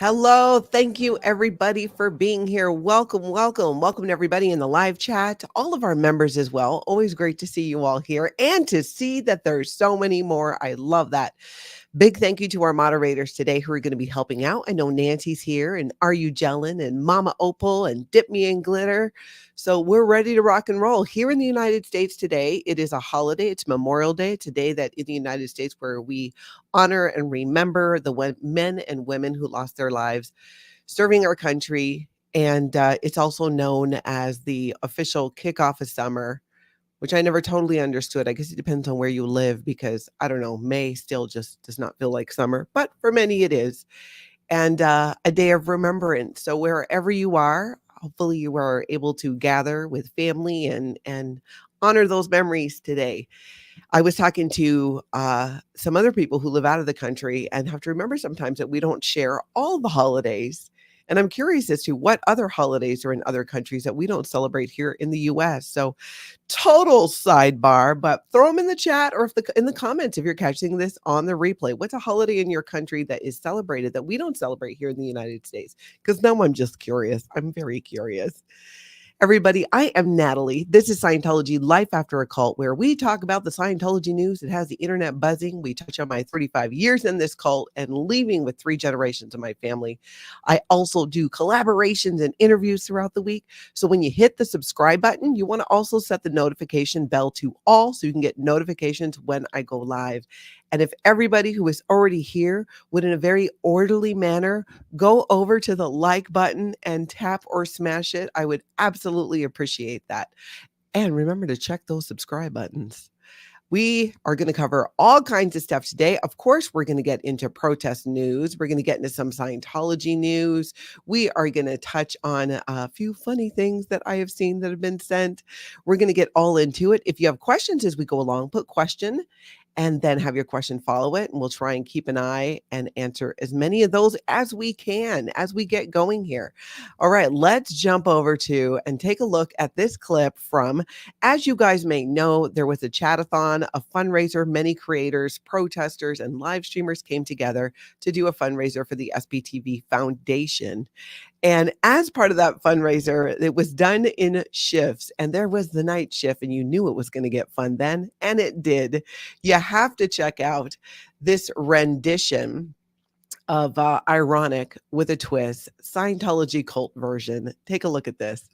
Hello. Thank you, everybody, for being here. Welcome, welcome, welcome to everybody in the live chat, all of our members as well. Always great to see you all here and to see that there's so many more. I love that. Big thank you to our moderators today who are going to be helping out. I know Nancy's here, and Are You Jellin, and Mama Opal, and Dip Me in Glitter. So we're ready to rock and roll. Here in the United States today, it is a holiday. It's Memorial Day. It's a day that in the United States where we honor and remember the men and women who lost their lives serving our country. And it's also known as the official kickoff of summer, which I never totally understood. I guess it depends on where you live because I don't know, May still just does not feel like summer, but for many it is. And a day of remembrance. So wherever you are, hopefully you are able to gather with family and honor those memories today. I was talking to some other people who live out of the country and have to remember sometimes that we don't share all the holidays. And I'm curious as to what other holidays are in other countries that we don't celebrate here in the US. So, total sidebar, but throw them in the chat or in the comments if you're catching this on the replay. What's a holiday in your country that is celebrated that we don't celebrate here in the United States? Because now I'm just curious. I'm very curious. Everybody, I am Natalie. This is Scientology Life After a Cult, where we talk about the Scientology news that has the internet buzzing. We touch on my 35 years in this cult and leaving with 3 generations of my family. I also do collaborations and interviews throughout the week. So when you hit the subscribe button, you want to also set the notification bell to all so you can get notifications when I go live. And if everybody who is already here would, in a very orderly manner, go over to the like button and tap or smash it, I would absolutely appreciate that. And remember to check those subscribe buttons. We are going to cover all kinds of stuff today. Of course, we're going to get into protest news. We're going to get into some Scientology news. We are going to touch on a few funny things that I have seen that have been sent. We're going to get all into it. If you have questions as we go along, put question and then have your question follow it. And we'll try and keep an eye and answer as many of those as we can as we get going here. All right, let's jump over to and take a look at this clip from, as you guys may know, there was a CHADATHON, a fundraiser. Many creators, protesters, and live streamers came together to do a fundraiser for the SPTV Foundation. And as part of that fundraiser, it was done in shifts, and there was the night shift, and you knew it was going to get fun then, and it did. You have to check out this rendition of Ironic with a Twist, Scientology cult version. Take a look at this.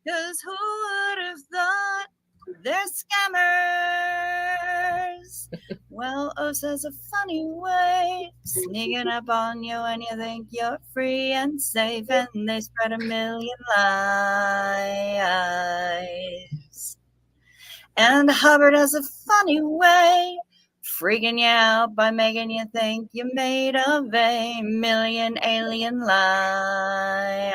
Because who would have thought they're scammers? Well, us has a funny way sneaking up on you when you think you're free and safe, and they spread a million lies. And Hubbard has a funny way freaking you out by making you think you're made of a million alien lives.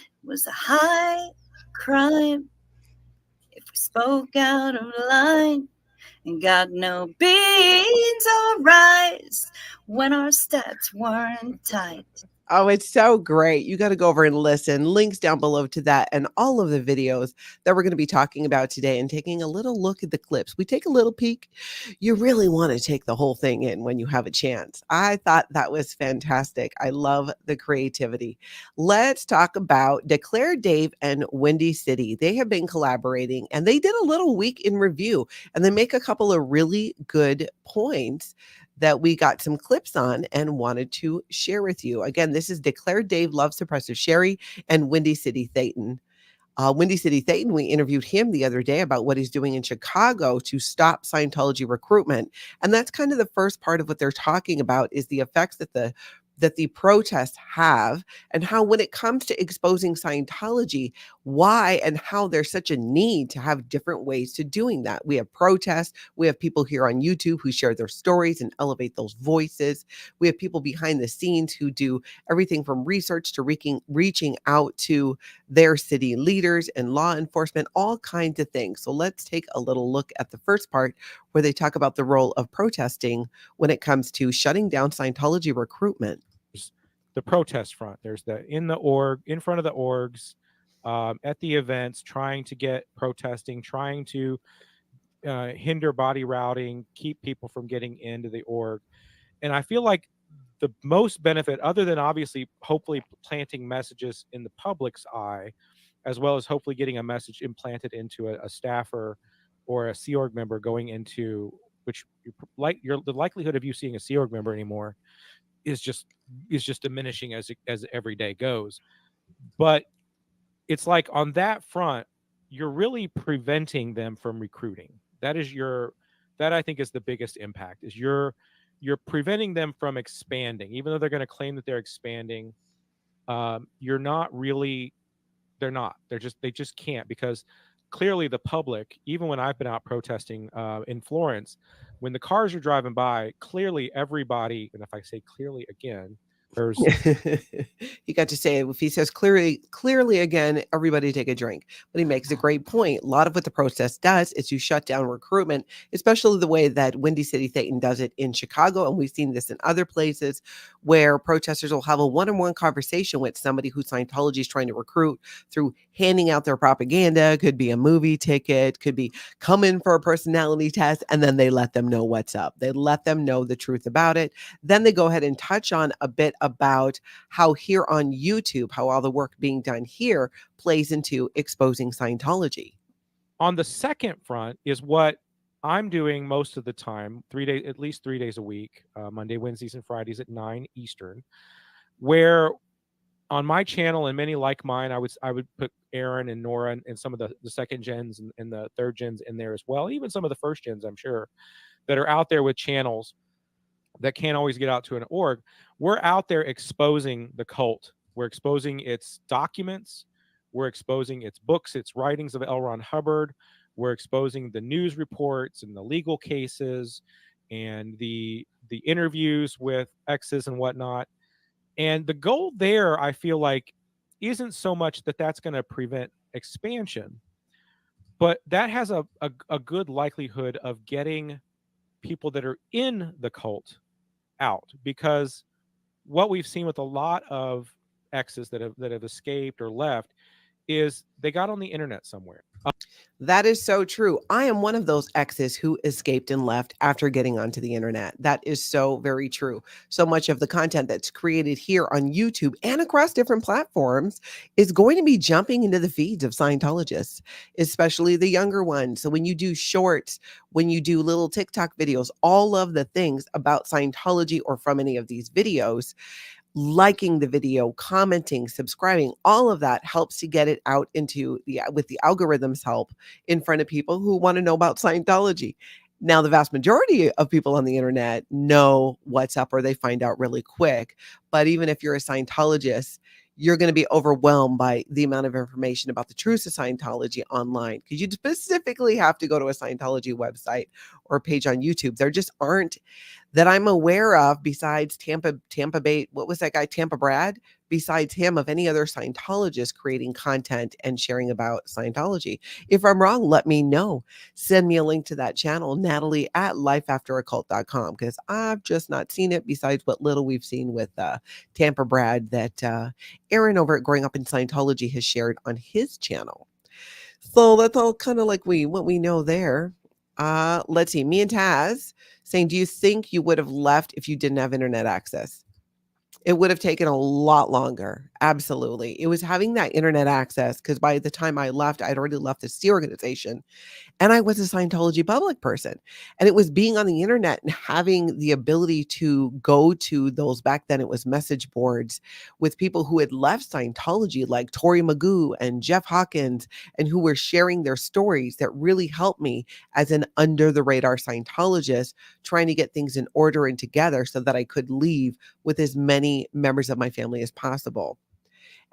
It was a high crime if we spoke out of line and got no beans or rice when our stats weren't tight. Oh, it's so great. You got to go over and listen. Links down below to that and all of the videos that we're going to be talking about today and taking a little look at the clips. We take a little peek. You really want to take the whole thing in when you have a chance. I thought that was fantastic. I love the creativity. Let's talk about Declare Dave and Windy City. They have been collaborating and they did a little week in review and they make a couple of really good points that we got some clips on and wanted to share with you. Again, this is Declare Dave Loves Suppressive Sherry and Windy City THETAN. Windy City THETAN, we interviewed him the other day about what he's doing in Chicago to stop Scientology recruitment. And that's kind of the first part of what they're talking about is the effects that the protests have and how when it comes to exposing Scientology, why and how there's such a need to have different ways to doing that. We have protests. We have people here on YouTube who share their stories and elevate those voices. We have people behind the scenes who do everything from research to reaching out to their city leaders and law enforcement, all kinds of things. So let's take a little look at the first part where they talk about the role of protesting when it comes to shutting down Scientology recruitment. The protest front. There's the in front of the orgs, at the events, trying to get protesting, trying to hinder body routing, keep people from getting into the org. And I feel like the most benefit, other than obviously hopefully planting messages in the public's eye, as well as hopefully getting a message implanted into a staffer or a Sea Org member going into, which the likelihood of you seeing a Sea Org member anymore is just diminishing as every day goes. But it's like on that front, you're really preventing them from recruiting. That I think is the biggest impact, is you're preventing them from expanding. Even though they're going to claim that they're expanding, you're not really, they're not. They just can't, because clearly the public, even when I've been out protesting in Florence, when the cars are driving by, clearly everybody, and if I say clearly again, there's he got to say, if he says clearly again, everybody take a drink. But he makes a great point. A lot of what the protest does is you shut down recruitment, especially the way that Windy City THETAN does it in Chicago. And we've seen this in other places where protesters will have a one-on-one conversation with somebody who Scientology is trying to recruit through handing out their propaganda. Could be a movie ticket, could be come in for a personality test, and then they let them know what's up. They let them know the truth about it. Then they go ahead and touch on a bit about how here on YouTube, how all the work being done here plays into exposing Scientology. On the second front is what I'm doing most of the time, at least 3 days a week, Monday, Wednesdays, and Fridays at 9 Eastern, where on my channel and many like mine, I would put Aaron and Nora and some of the second gens and the third gens in there as well, even some of the first gens, I'm sure, that are out there with channels that can't always get out to an org. We're out there exposing the cult. We're exposing its documents. We're exposing its books, its writings of L. Ron Hubbard. We're exposing the news reports and the legal cases and the interviews with exes and whatnot. And the goal there, I feel like, isn't so much that that's going to prevent expansion, but that has a good likelihood of getting people that are in the cult out, because what we've seen with a lot of exes that have escaped or left is they got on the internet somewhere. That is so true. I am one of those exes who escaped and left after getting onto the internet. That is so very true. So much of the content that's created here on YouTube and across different platforms is going to be jumping into the feeds of Scientologists, especially the younger ones. So when you do shorts, when you do little TikTok videos, all of the things about Scientology or from any of these videos, liking the video, commenting, subscribing, all of that helps to get it out into with the algorithms help in front of people who want to know about Scientology. Now, the vast majority of people on the internet know what's up, or they find out really quick. But even if you're a Scientologist, you're going to be overwhelmed by the amount of information about the truths of Scientology online, because you specifically have to go to a Scientology website or page on YouTube. There just aren't, that I'm aware of, besides Tampa Bay, what was that guy, Tampa Brad? Besides him, of any other Scientologist creating content and sharing about Scientology. If I'm wrong, let me know. Send me a link to that channel, Natalie at lifeafteraccult.com, because I've just not seen it besides what little we've seen with Tampa Brad that Aaron over at Growing Up in Scientology has shared on his channel. So that's all kind of like what we know there. Let's see, me and Taz saying, do you think you would have left if you didn't have internet access? It would have taken a lot longer. Absolutely. It was having that internet access, because by the time I left, I'd already left the C organization. And I was a Scientology public person. And it was being on the internet and having the ability to go to those, back then it was message boards with people who had left Scientology, like Tori Magoo and Jeff Hawkins, and who were sharing their stories, that really helped me as an under the radar Scientologist, trying to get things in order and together so that I could leave with as many members of my family as possible.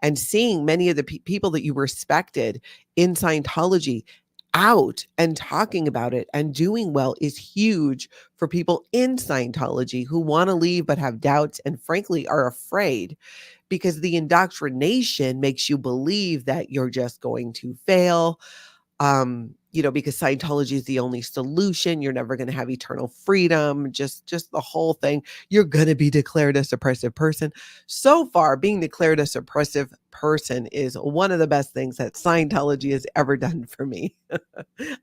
And seeing many of the people that you respected in Scientology out and talking about it and doing well is huge for people in Scientology who want to leave but have doubts and frankly are afraid, because the indoctrination makes you believe that you're just going to fail. Because Scientology is the only solution. You're never going to have eternal freedom. Just the whole thing. You're going to be declared a suppressive person. So far, being declared a suppressive person is one of the best things that Scientology has ever done for me.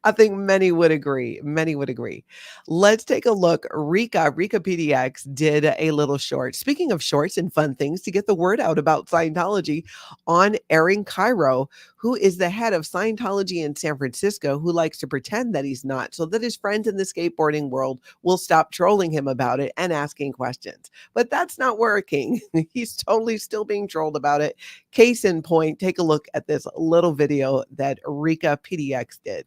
I think many would agree. Many would agree. Let's take a look. RICA PDX did a little short. Speaking of shorts and fun things to get the word out about Scientology on airing Kyro, who is the head of Scientology in San Francisco, who likes to pretend that he's not so that his friends in the skateboarding world will stop trolling him about it and asking questions. But that's not working. He's totally still being trolled about it. Case in point, take a look at this little video that RICA PDX did.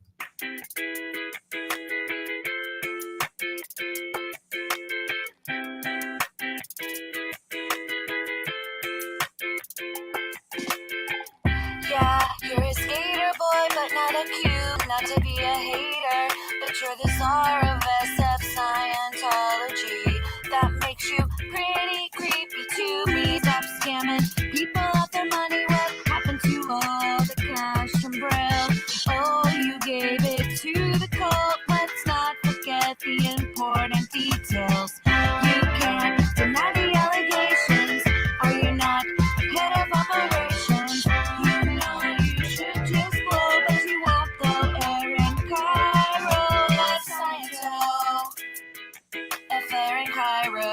Yeah, you're a skater boy, but not a cute, not to be a hater. But you're the czar of SF Scientology. That makes you pretty creepy to me. Stop scamming people out their money. What happened to all the cash and braille? Oh, you gave it to the cult. Let's not forget the important details. You can't deny the allegations. Are you not head of operations? You know you should just blow, but you won't though. Aaron Kyro, that's Scientology. F. Aaron Kyro,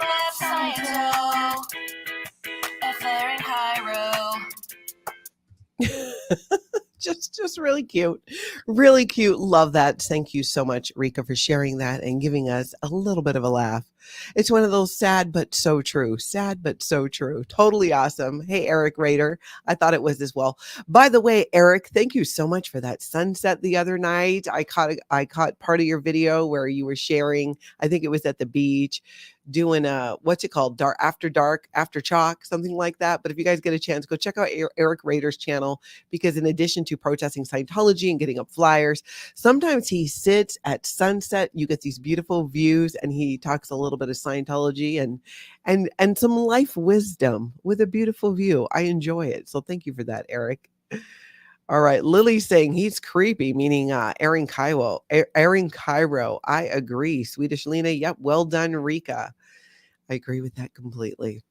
that's Scientology. F. Aaron Kyro. Just really cute. Really cute. Love that. Thank you so much, RICA, for sharing that and giving us a little bit of a laugh. It's one of those sad but so true. Sad but so true. Totally awesome. Hey, Eric Rader. I thought it was as well. By the way, Eric, thank you so much for that sunset the other night. I caught part of your video where you were sharing, I think it was at the beach, doing what's it called? After dark, after chalk, something like that. But if you guys get a chance, go check out Eric Rader's channel, because in addition to protesting Scientology and getting up flyers, sometimes he sits at sunset. You get these beautiful views, and he talks a little bit of Scientology and some life wisdom with a beautiful view. I enjoy it. So thank you for that, Eric. All right. Lily's saying he's creepy, meaning Aaron Kyro. Aaron Kyro. I agree. Swedish Lena. Yep. Well done, RICA. I agree with that completely.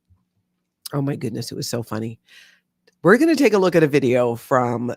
Oh my goodness. It was so funny. We're going to take a look at a video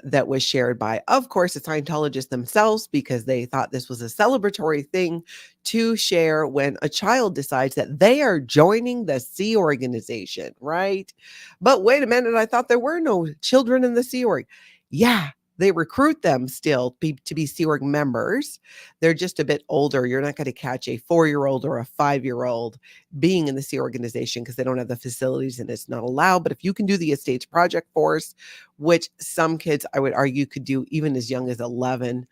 that was shared by, of course, the Scientologists themselves, because they thought this was a celebratory thing to share when a child decides that they are joining the Sea Organization, right? But wait a minute. I thought there were no children in the Sea Org. Yeah, they recruit them still to be Sea Org members. They're just a bit older. You're not going to catch a 4-year-old or a 5-year-old being in the Sea Organization because they don't have the facilities and it's not allowed. But if you can do the Estates Project Force, which some kids, I would argue, could do even as young as 11.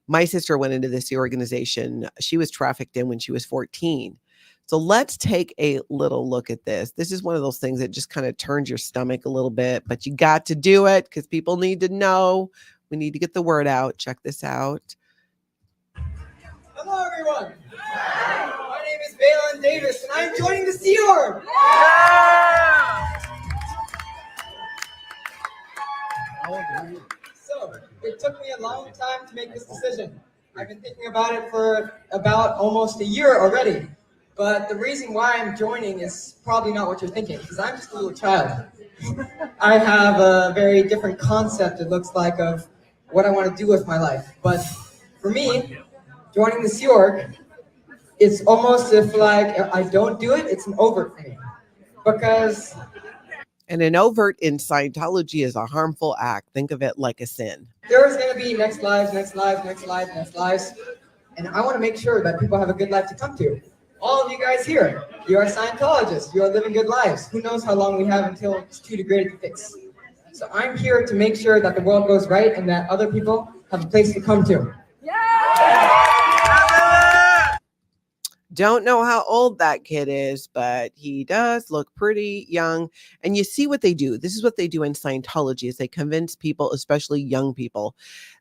My sister went into the Sea Organization. She was trafficked in when she was 14. So let's take a little look at this. This is one of those things that just kind of turns your stomach a little bit, but you got to do it because people need to know. We need to get the word out. Check this out. Hello, everyone. My name is Valen Davis, and I'm joining the Sea Org. So, it took me a long time to make this decision. I've been thinking about it for about almost a year already. But the reason why I'm joining is probably not what you're thinking, because I'm just a little child. I have a very different concept, it looks like, of what I want to do with my life. But for me, joining the Sea Org, it's almost if like I don't do it, it's an overt for me. Because... And an overt in Scientology is a harmful act. Think of it like a sin. There's going to be next lives, next lives, next lives, next lives. And I want to make sure that people have a good life to come to. All of you guys here, you are Scientologists. You are living good lives. Who knows how long we have until it's too degraded to fix. So I'm here to make sure that the world goes right and that other people have a place to come to. Don't know how old that kid is, but he does look pretty young. And you see what they do. This is what they do in Scientology, is they convince people, especially young people,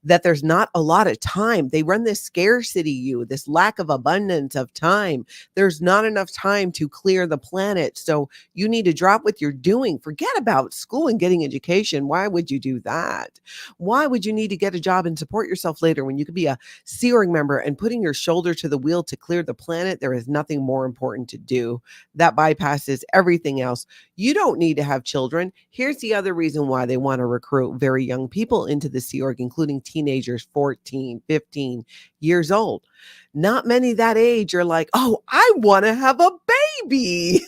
that there's not a lot of time. They run this scarcity this lack of abundance of time. There's not enough time to clear the planet. So you need to drop what you're doing. Forget about school and getting education. Why would you do that? Why would you need to get a job and support yourself later when you could be a Sea Org member and putting your shoulder to the wheel to clear the planet? there is nothing more important to do. That bypasses everything else. You don't need to have children. Here's the other reason why they want to recruit very young people into the Sea Org, including teenagers, 14, 15 years old. Not many that age are like, oh, I want to have a baby.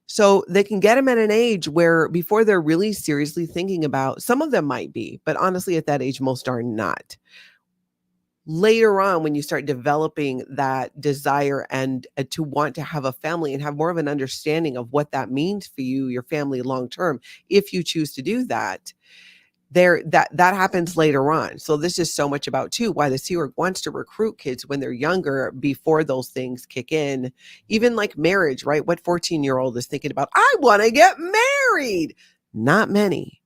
So they can get them at an age where before they're really seriously thinking about, some of them might be, but honestly at that age, most are not. Later on, when you start developing that desire and to want to have a family and have more of an understanding of what that means for you, your family long term, if you choose to do that, that happens later on. So this is so much about too why the Sea Org wants to recruit kids when they're younger before those things kick in. Even like marriage, right? What 14-year-old is thinking about, I want to get married? Not many.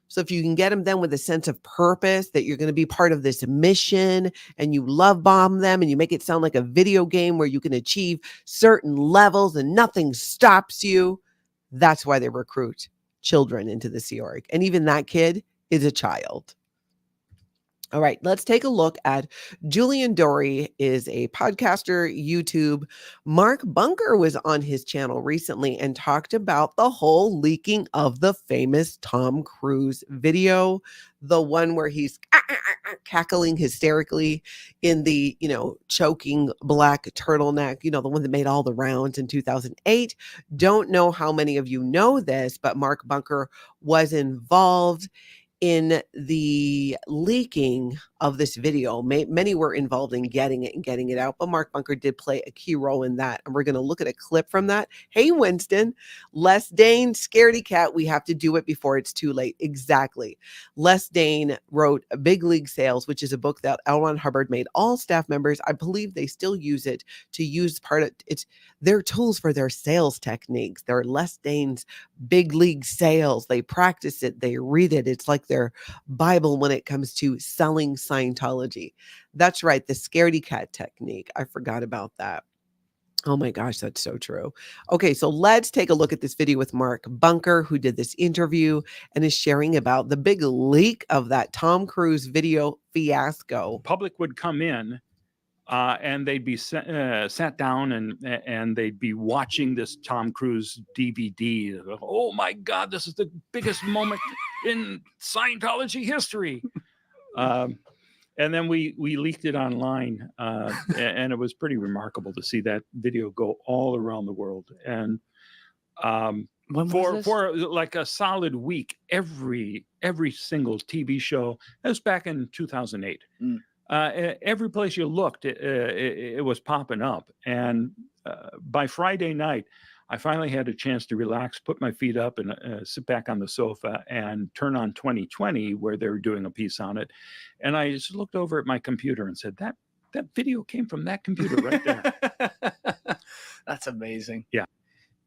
So if you can get them then with a sense of purpose that you're going to be part of this mission and you love bomb them and you make it sound like a video game where you can achieve certain levels and nothing stops you, that's why they recruit children into the Sea Org. And even that kid is a child. All right, let's take a look at Julian Dory is a podcaster, YouTube. Mark Bunker was on his channel recently and talked about the whole leaking of the famous Tom Cruise video, the one where he's cackling hysterically in the, choking black turtleneck, the one that made all the rounds in 2008. Don't know how many of you know this, but Mark Bunker was involved in the leaking of this video. Many were involved in getting it and getting it out, but Mark Bunker did play a key role in that. And we're going to look at a clip from that. Hey, Winston, Les Dane, Scaredy Cat, we have to do it before it's too late. Exactly. Les Dane wrote Big League Sales, which is a book that L. Ron Hubbard made all staff members. I believe they still use it to use it's their tools for their sales techniques. They're Les Dane's Big League Sales. They practice it. They read it. It's like their Bible when it comes to selling Scientology. That's right. The Scaredy Cat technique. I forgot about that. Oh my gosh, that's so true. Okay, so let's take a look at this video with Mark Bunker, who did this interview and is sharing about the big leak of that Tom Cruise video fiasco. Public would come in and they'd be sat down and they'd be watching this Tom Cruise DVD. Oh my God, this is the biggest moment in Scientology history. And then we leaked it online, and it was pretty remarkable to see that video go all around the world. And for like a solid week, every single TV show, that was back in 2008. Every place you looked, it was popping up. And by Friday night, I finally had a chance to relax, put my feet up and sit back on the sofa and turn on 2020 where they were doing a piece on it. And I just looked over at my computer and said, that video came from that computer right there. That's amazing. Yeah.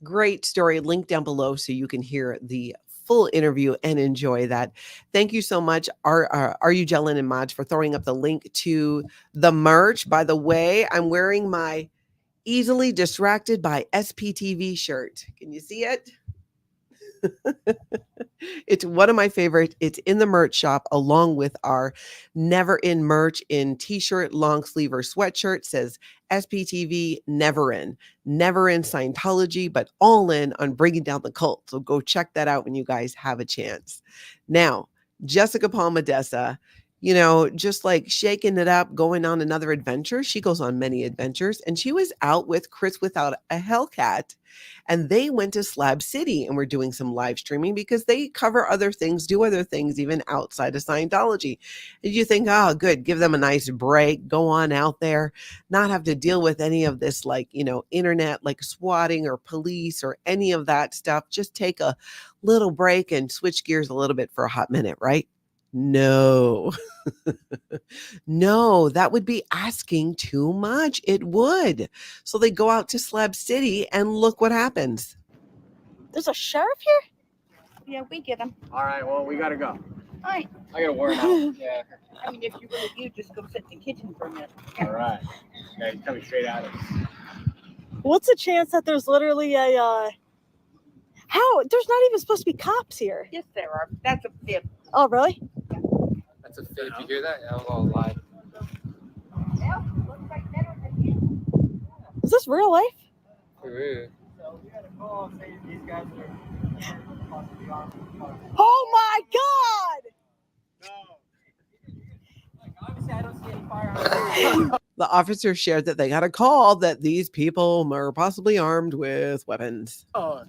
Great story. Link down below so you can hear the full interview and enjoy that. Thank you so much, Are You Jellin and Maj, for throwing up the link to the merch. By the way, I'm wearing my Easily Distracted by SPTV shirt. Can you see it? It's one of my favorites. It's in the merch shop along with our Never In merch in t-shirt, long sleeve or sweatshirt. Says SPTV Never In Scientology, but all in on bringing down the cult. So go check that out when you guys have a chance. Now, Jessica Palmadessa, just like shaking it up, going on another adventure. She goes on many adventures, and she was out with Chris Without a Hellcat, and they went to Slab City and were doing some live streaming because they cover other things, do other things, even outside of Scientology. And you think, oh, good, give them a nice break, go on out there, not have to deal with any of this, internet, like swatting or police or any of that stuff. Just take a little break and switch gears a little bit for a hot minute, right? No, no, that would be asking too much. It would. So they go out to Slab City and look what happens. There's a sheriff here? Yeah, we get him. All right, well, we got to go. All right. I got to work out. Yeah. I mean, if you really do, just go sit in the kitchen for a minute. All right. Yeah, he's coming straight at us. What's the chance that there's literally a, how? There's not even supposed to be cops here. Yes, there are. That's a fib. Oh, really? That's a fib. You hear that? That was all live. Is this real life? So we got a call saying these guys are possibly armed. Oh my God! Obviously, I don't see any firearms. The officer shared that they got a call that these people were possibly armed with weapons. Oh,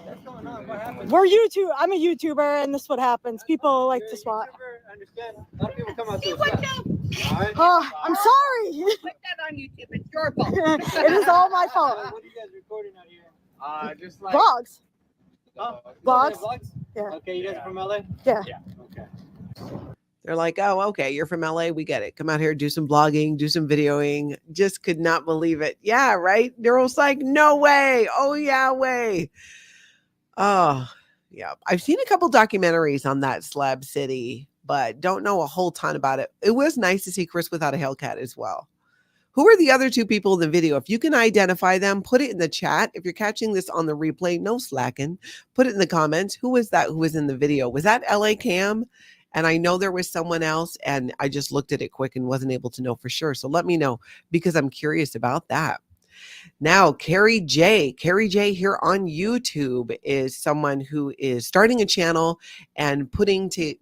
what's going on? What happened? I'm a YouTuber, and this is what happens. People like to SWAT. I understand. A lot of people come out to SWAT. All right. Oh, I'm sorry. Put that on YouTube. It's your fault. It is all my fault. What are you guys recording out here? Just like Vlogs. Oh, Vlogs? vlogs? Yeah. Okay, you guys are from LA? Yeah. Okay. They're like, oh, okay, you're from LA. We get it. Come out here, do some blogging, do some videoing. Just could not believe it. Yeah, right? Neuropsych, no way. Oh, yeah, way. Oh, yeah. I've seen a couple documentaries on that Slab City, but don't know a whole ton about it. It was nice to see Chris without a Hellcat as well. Who are the other two people in the video? If you can identify them, put it in the chat. If you're catching this on the replay, no slacking. Put it in the comments. Who was that who was in the video? Was that LA Cam? And I know there was someone else, and I just looked at it quick and wasn't able to know for sure. So let me know, because I'm curious about that. Now, Carrie J here on YouTube is someone who is starting a channel and putting to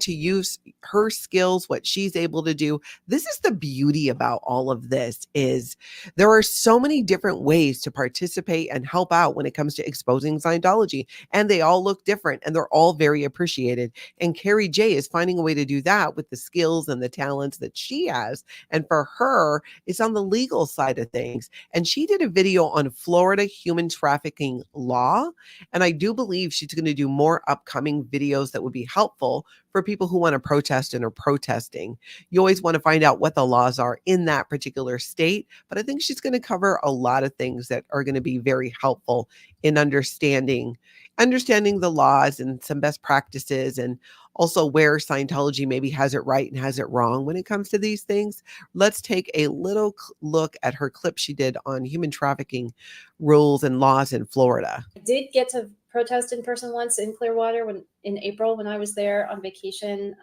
use her skills, what she's able to do. This is the beauty about all of this, is there are so many different ways to participate and help out when it comes to exposing Scientology, and they all look different and they're all very appreciated. And Carrie J is finding a way to do that with the skills and the talents that she has. And for her, it's on the legal side of things. And she did a video on Florida human trafficking law. And I do believe she's going to do more upcoming videos that would be helpful for people who want to protest and are protesting. You always want to find out what the laws are in that particular state, but I think she's going to cover a lot of things that are going to be very helpful in understanding the laws and some best practices, and also where Scientology maybe has it right and has it wrong when it comes to these things. Let's take a little look at her clip she did on human trafficking rules and laws in Florida. I did get to protest in person once in Clearwater in April when I was there on vacation.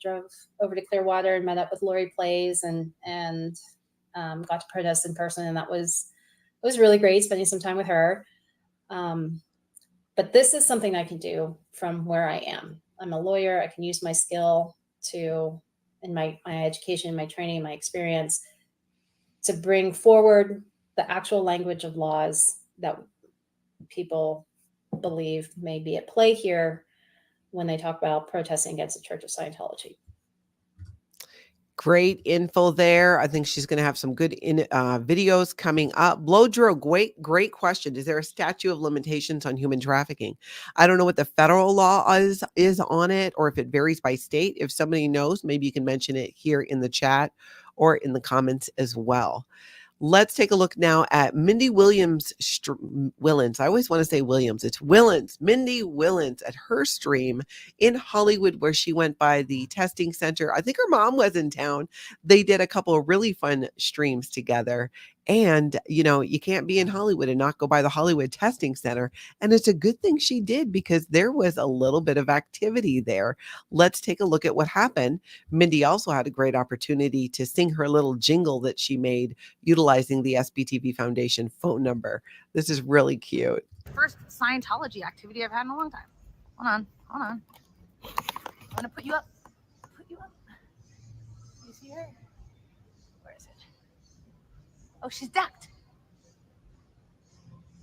Drove over to Clearwater and met up with Lori Plays and got to protest in person, and it was really great spending some time with her. But this is something I can do from where I am. I'm a lawyer. I can use my skill in my education, my training, my experience, to bring forward the actual language of laws that people believe may be at play here when they talk about protesting against the Church of Scientology. Great info there. I think she's going to have some good videos coming up. Blow Drew, great question. Is there a statute of limitations on human trafficking? I don't know what the federal law is on it, or if it varies by state. If somebody knows, maybe you can mention it here in the chat or in the comments as well. Let's take a look now at Mindy Willens. I always want to say Williams. It's Willens. Mindy Willens at her stream in Hollywood, where she went by the testing center. I think her mom was in town. They did a couple of really fun streams together. And, you know, you can't be in Hollywood and not go by the Hollywood Testing Center. And it's a good thing she did, because there was a little bit of activity there. Let's take a look at what happened. Mindy also had a great opportunity to sing her little jingle that she made utilizing the SPTV Foundation phone number. This is really cute. First Scientology activity I've had in a long time. Hold on. I'm gonna put you up. You see her? Where is it? Oh, she's ducked.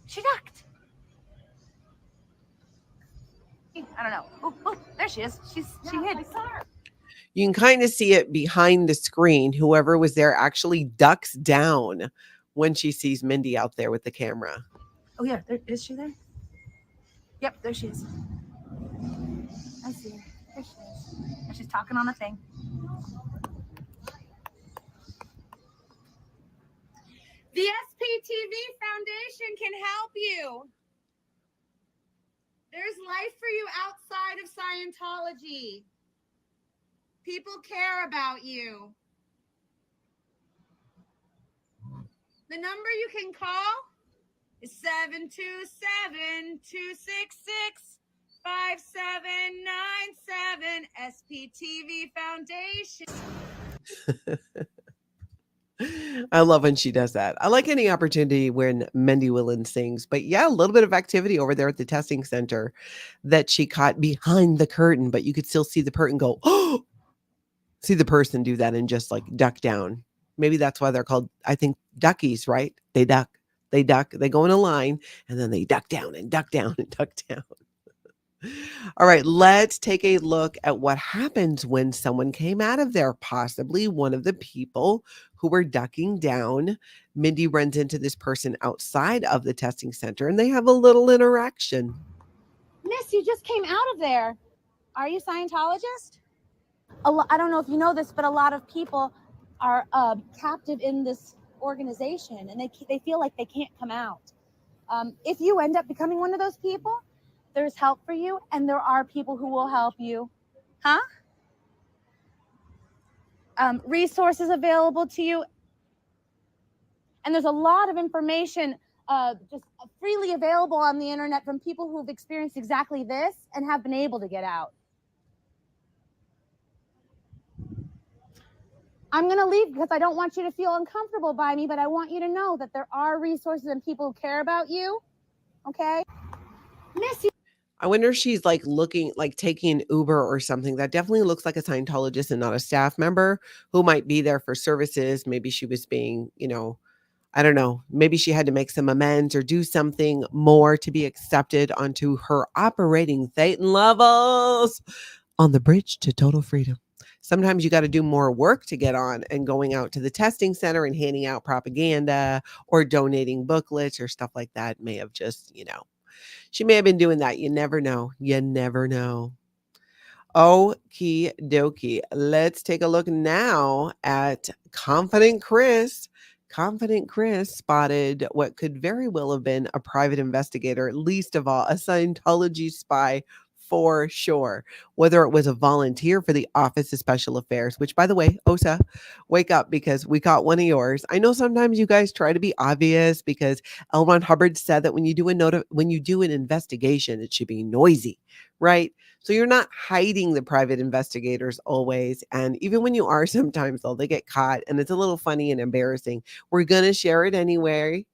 She ducked. I don't know. Oh, there she is. She hid. I saw her. You can kind of see it behind the screen. Whoever was there actually ducks down when she sees Mindy out there with the camera. Oh yeah, is she there? Yep, there she is. I see her. There she is. And she's talking on a thing. The SPTV Foundation can help you. There's life for you outside of Scientology. People care about you. The number you can call is 727-266-5797 SPTV Foundation. I love when she does that. I like any opportunity when Mindy Willens sings. But yeah, a little bit of activity over there at the testing center that she caught behind the curtain, but you could still see the curtain go, oh, see the person do that and just like duck down. Maybe that's why they're called, I think, Duckies, right? They duck, they go in a line, and then they duck down and duck down and duck down. All right, let's take a look at what happens when someone came out of there, possibly one of the people who were ducking down. Mindy runs into this person outside of the testing center and they have a little interaction. Miss, you just came out of there. Are you Scientologist? I don't know if you know this, but a lot of people are captive in this organization and they feel like they can't come out. If you end up becoming one of those people, there's help for you, and there are people who will help you. Huh? Resources available to you. And there's a lot of information just freely available on the internet from people who've experienced exactly this and have been able to get out. I'm going to leave because I don't want you to feel uncomfortable by me, but I want you to know that there are resources and people who care about you. Okay? Miss you. I wonder if she's like looking, like taking Uber or something. That definitely looks like a Scientologist and not a staff member who might be there for services. Maybe she was being, I don't know. Maybe she had to make some amends or do something more to be accepted onto her operating THETAN levels on the bridge to total freedom. Sometimes you got to do more work to get on, and going out to the testing center and handing out propaganda or donating booklets or stuff like that may have just, she may have been doing that. You never know. You never know. Okie dokie. Let's take a look now at Confident Chris. Confident Chris spotted what could very well have been a private investigator, least of all, a Scientology spy for sure. Whether it was a volunteer for the Office of Special Affairs, which, by the way, OSA, wake up because we caught one of yours. I know sometimes you guys try to be obvious because L. Ron Hubbard said that when you do an investigation, it should be noisy, right? So you're not hiding the private investigators always. And even when you are, sometimes they get caught and it's a little funny and embarrassing. We're going to share it anyway.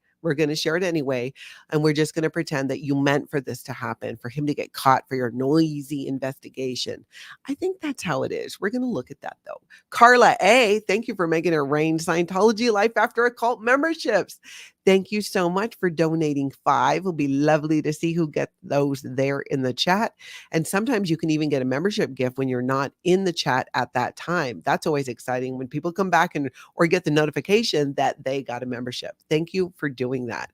And we're just going to pretend that you meant for this to happen, for him to get caught for your noisy investigation. I think that's how it is. We're going to look at that though. Carla A., thank you for making it rain. Scientology Life After a Cult memberships. Thank you so much for donating 5. It'll be lovely to see who gets those there in the chat. And sometimes you can even get a membership gift when you're not in the chat at that time. That's always exciting when people come back or get the notification that they got a membership. Thank you for doing that.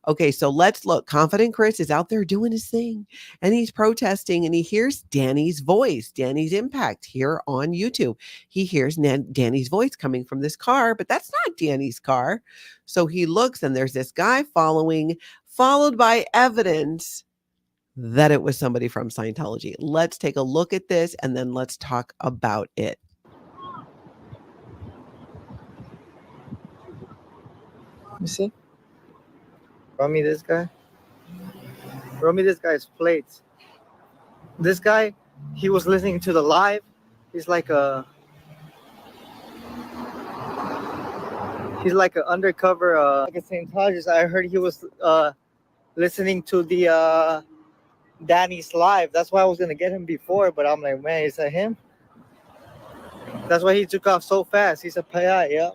Okay, so let's look. Confident Chris is out there doing his thing and he's protesting and he hears Danny's voice, Danny's impact here on YouTube. He hears Danny's voice coming from this car, but that's not Danny's car. So he looks and there's this guy followed by evidence that it was somebody from Scientology. Let's take a look at this and then let's talk about it. You see? Brought me this guy. Brought me this guy's plates. This guy, he was listening to the live. He's like an undercover, like a Scientologist. I heard he was listening to the Danny's live. That's why I was gonna get him before, but I'm like, man, is that him? That's why he took off so fast. He's a PI, yeah.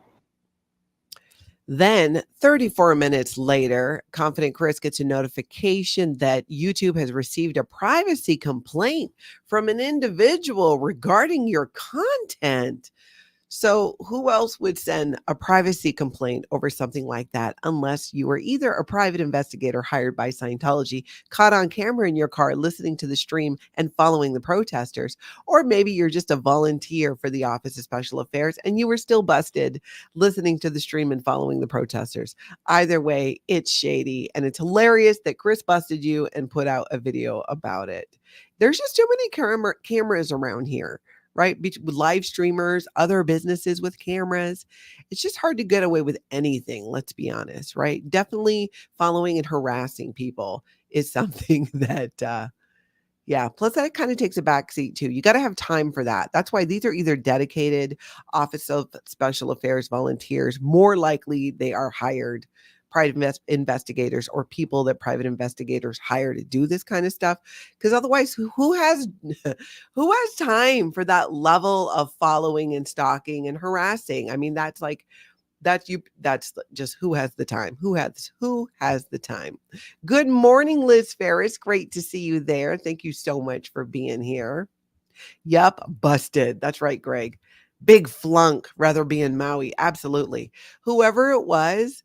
Then 34 minutes later, Confident Chris gets a notification that YouTube has received a privacy complaint from an individual regarding your content. So who else would send a privacy complaint over something like that unless you were either a private investigator hired by Scientology, caught on camera in your car listening to the stream and following the protesters, or maybe you're just a volunteer for the Office of Special Affairs and you were still busted listening to the stream and following the protesters. Either way, it's shady and it's hilarious that Chris busted you and put out a video about it. There's just too many cameras around here. Right? With live streamers, other businesses with cameras. It's just hard to get away with anything, let's be honest, right? Definitely following and harassing people is something that Yeah. Plus, that kind of takes a backseat too. You got to have time for that. That's why these are either dedicated Office of Special Affairs volunteers. More likely, they are hired private investigators or people that private investigators hire to do this kind of stuff. Because otherwise, who has who has time for that level of following and stalking and harassing? I mean, that's like that's just who has the time. Who has the time? Good morning, Liz Ferris. Great to see you there. Thank you so much for being here. Yep, busted. That's right, Greg. Big flunk, rather be in Maui. Absolutely. Whoever it was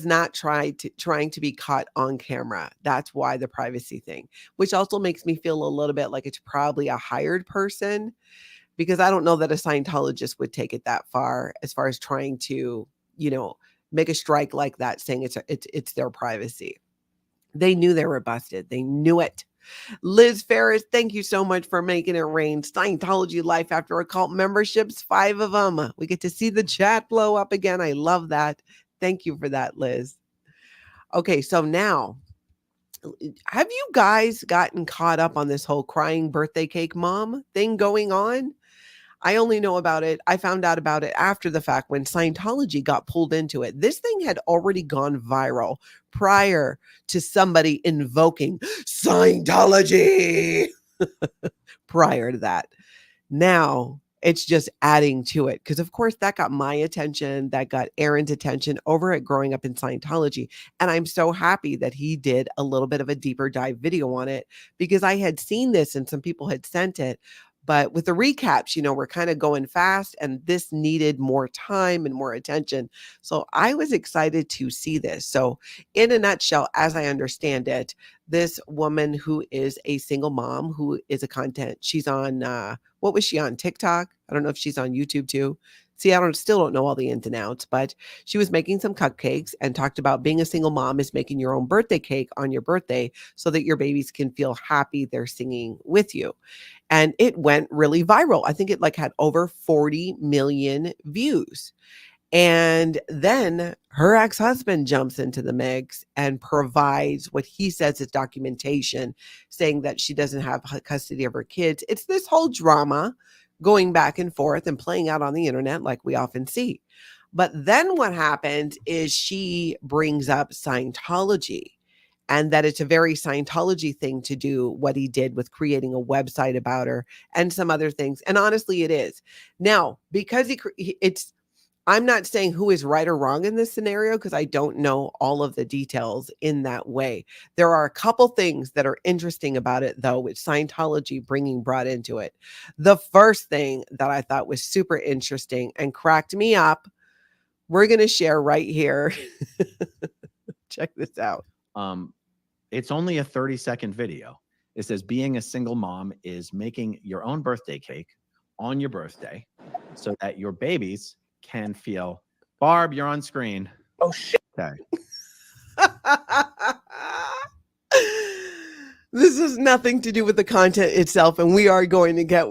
not trying to be caught on camera. That's why the privacy thing, which also makes me feel a little bit like it's probably a hired person, because I don't know that a Scientologist would take it that far as trying to, make a strike like that, saying it's their privacy. They knew they were busted. They knew it. Liz Ferris, thank you so much for making it rain. Scientology Life After a Cult memberships, 5 of them. We get to see the chat blow up again. I love that. Thank you for that, Liz. Okay, so now, have you guys gotten caught up on this whole crying birthday cake mom thing going on? I only know about it. I found out about it after the fact when Scientology got pulled into it. This thing had already gone viral prior to somebody invoking Scientology. Prior to that. Now it's just adding to it. Because of course that got my attention. That got Aaron's attention over at Growing Up in Scientology. And I'm so happy that he did a little bit of a deeper dive video on it, because I had seen this and some people had sent it. But with the recaps, we're kind of going fast, and this needed more time and more attention. So I was excited to see this. So in a nutshell, as I understand it, this woman who is a single mom, who is a content, she's on, what was she on, TikTok? I don't know if she's on YouTube too. See, still don't know all the ins and outs, but she was making some cupcakes and talked about being a single mom is making your own birthday cake on your birthday so that your babies can feel happy they're singing with you. And it went really viral. I think it had over 40 million views. And then her ex-husband jumps into the mix and provides what he says is documentation, saying that she doesn't have custody of her kids. It's this whole drama going back and forth and playing out on the internet like we often see. But then what happens is she brings up Scientology, and that it's a very Scientology thing to do what he did with creating a website about her and some other things. And honestly, it is. Now, because I'm not saying who is right or wrong in this scenario, because I don't know all of the details in that way. There are a couple things that are interesting about it, though, with Scientology brought into it. The first thing that I thought was super interesting and cracked me up, we're going to share right here. Check this out. It's only a 30-second video. It says being a single mom is making your own birthday cake on your birthday so that your babies can feel. Barb, you're on screen. Oh shit. Okay. This has nothing to do with the content itself, and we are going to get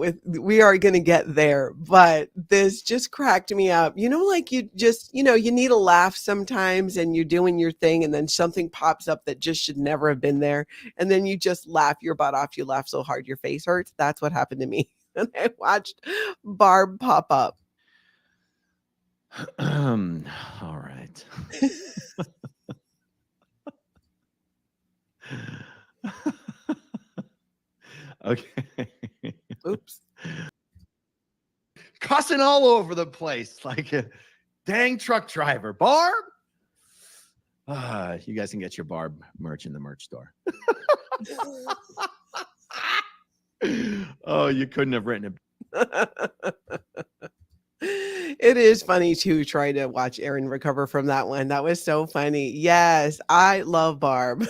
there, but this just cracked me up. You need a laugh sometimes, and you're doing your thing, and then something pops up that just should never have been there, and then you just laugh your butt off. You laugh so hard your face hurts. That's what happened to me. And I watched Barb pop up. All right. Okay. Oops. Cussing all over the place like a dang truck driver. Barb? You guys can get your Barb merch in the merch store. Oh, you couldn't have written it. It is funny to try to watch Aaron recover from that one. That was so funny. Yes, I love Barb.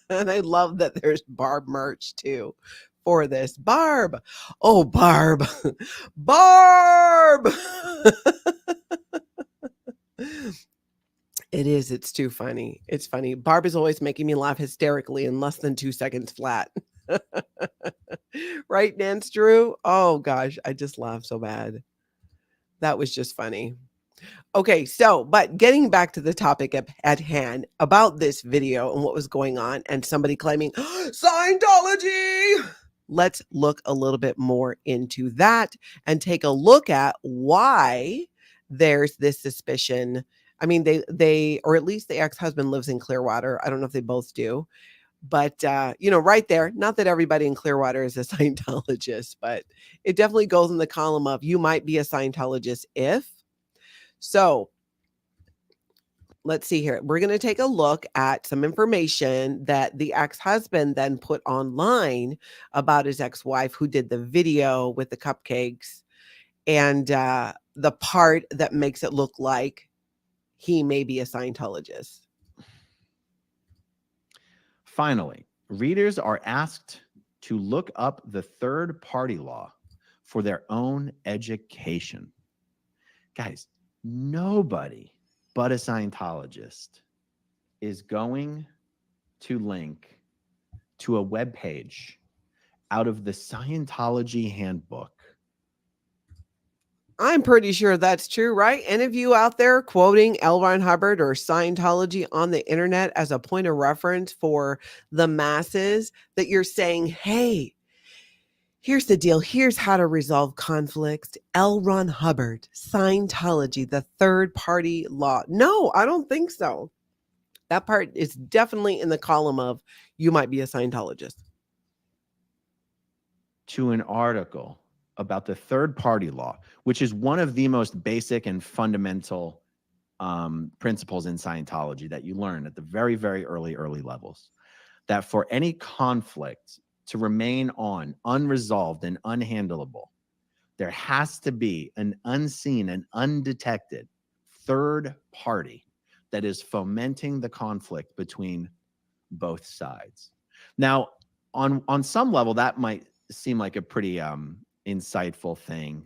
And I love that there's Barb merch too for this. Barb. Oh, Barb. Barb. It is. It's too funny. It's funny. Barb is always making me laugh hysterically in less than 2 seconds flat. Right, Nance Drew? Oh, gosh. I just laughed so bad. That was just funny. Okay, but getting back to the topic at hand about this video and what was going on, and somebody claiming Scientology. let's look a little bit more into that and take a look at why there's this suspicion. I mean, they or at least the ex-husband lives in Clearwater. I don't know if they both do. But, right there, not that everybody in Clearwater is a Scientologist, but it definitely goes in the column of you might be a Scientologist if. So let's see here. We're going to take a look at some information that the ex-husband then put online about his ex-wife who did the video with the cupcakes and the part that makes it look like he may be a Scientologist. Finally, readers are asked to look up the third-party law for their own education. Guys, nobody but a Scientologist is going to link to a webpage out of the Scientology handbook. I'm pretty sure that's true, right? Any of you out there quoting L. Ron Hubbard or Scientology on the internet as a point of reference for the masses that you're saying, hey, here's the deal. Here's how to resolve conflicts. L. Ron Hubbard, Scientology, the third party law. No, I don't think so. That part is definitely in the column of you might be a Scientologist. To an article about the third party law, which is one of the most basic and fundamental principles in Scientology that you learn at the very, very early levels, that for any conflict to remain unresolved and unhandleable, there has to be an unseen and undetected third party that is fomenting the conflict between both sides. Now, on some level, that might seem like a pretty insightful thing,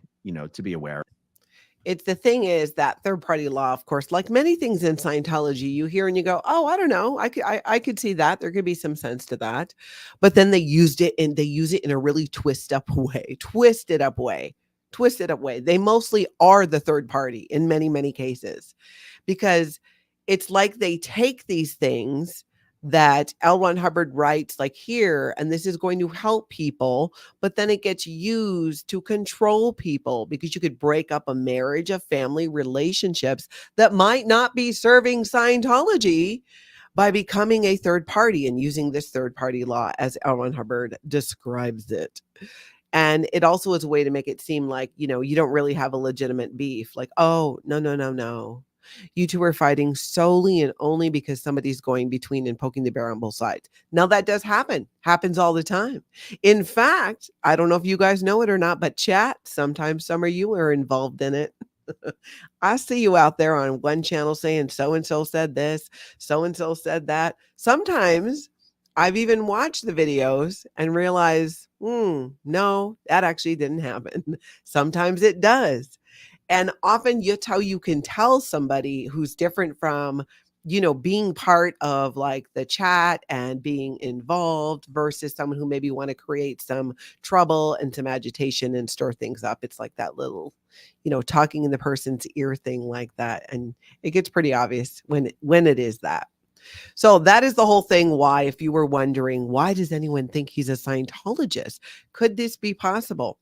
to be aware. It's the thing is that third party law, of course, like many things in Scientology, you hear and you go, oh, I don't know. I could see that. There could be some sense to that. But then they use it in a really twisted up way. They mostly are the third party in many, many cases, because it's like they take these things that L. Ron Hubbard writes like here, and this is going to help people, but then it gets used to control people because you could break up a marriage, a family, relationships that might not be serving Scientology by becoming a third party and using this third party law as L. Ron Hubbard describes it. And it also is a way to make it seem like, you don't really have a legitimate beef. Like, oh, no. You two are fighting solely and only because somebody's going between and poking the bear on both sides. Now that does happens all the time. In fact, I don't know if you guys know it or not, but chat, sometimes some of you are involved in it. I see you out there on one channel saying so-and-so said this, so-and-so said that. Sometimes I've even watched the videos and realized, no, that actually didn't happen. Sometimes it does. And often that's how you can tell somebody who's different from, being part of like the chat and being involved versus someone who maybe want to create some trouble and some agitation and stir things up. It's like that little, talking in the person's ear thing like that. And it gets pretty obvious when it is that. So that is the whole thing. Why, if you were wondering, why does anyone think he's a Scientologist? Could this be possible?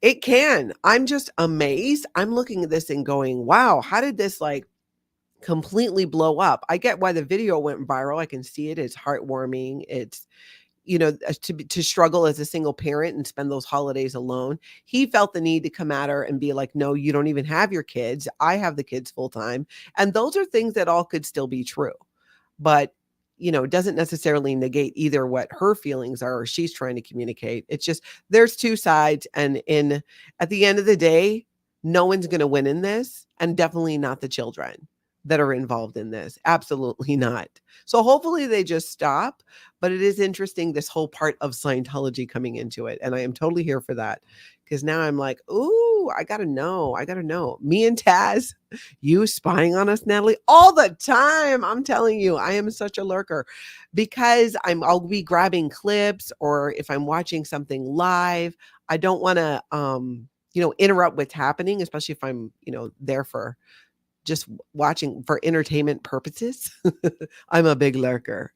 It can. I'm just amazed. I'm looking at this and going, wow, how did this like completely blow up? I get why the video went viral. I can see it. It's heartwarming. It's, to struggle as a single parent and spend those holidays alone. He felt the need to come at her and be like, no, you don't even have your kids. I have the kids full time. And those are things that all could still be true. But it doesn't necessarily negate either what her feelings are or she's trying to communicate. It's just there's two sides. And at the end of the day, no one's going to win in this, and definitely not the children that are involved in this. Absolutely not. So hopefully they just stop. But it is interesting, this whole part of Scientology coming into it. And I am totally here for that, because now I'm like, ooh, I got to know. Me and Taz, you spying on us, Natalie, all the time. I'm telling you, I am such a lurker because I'll be grabbing clips, or if I'm watching something live, I don't want to, interrupt what's happening, especially if I'm, there for just watching for entertainment purposes. I'm a big lurker.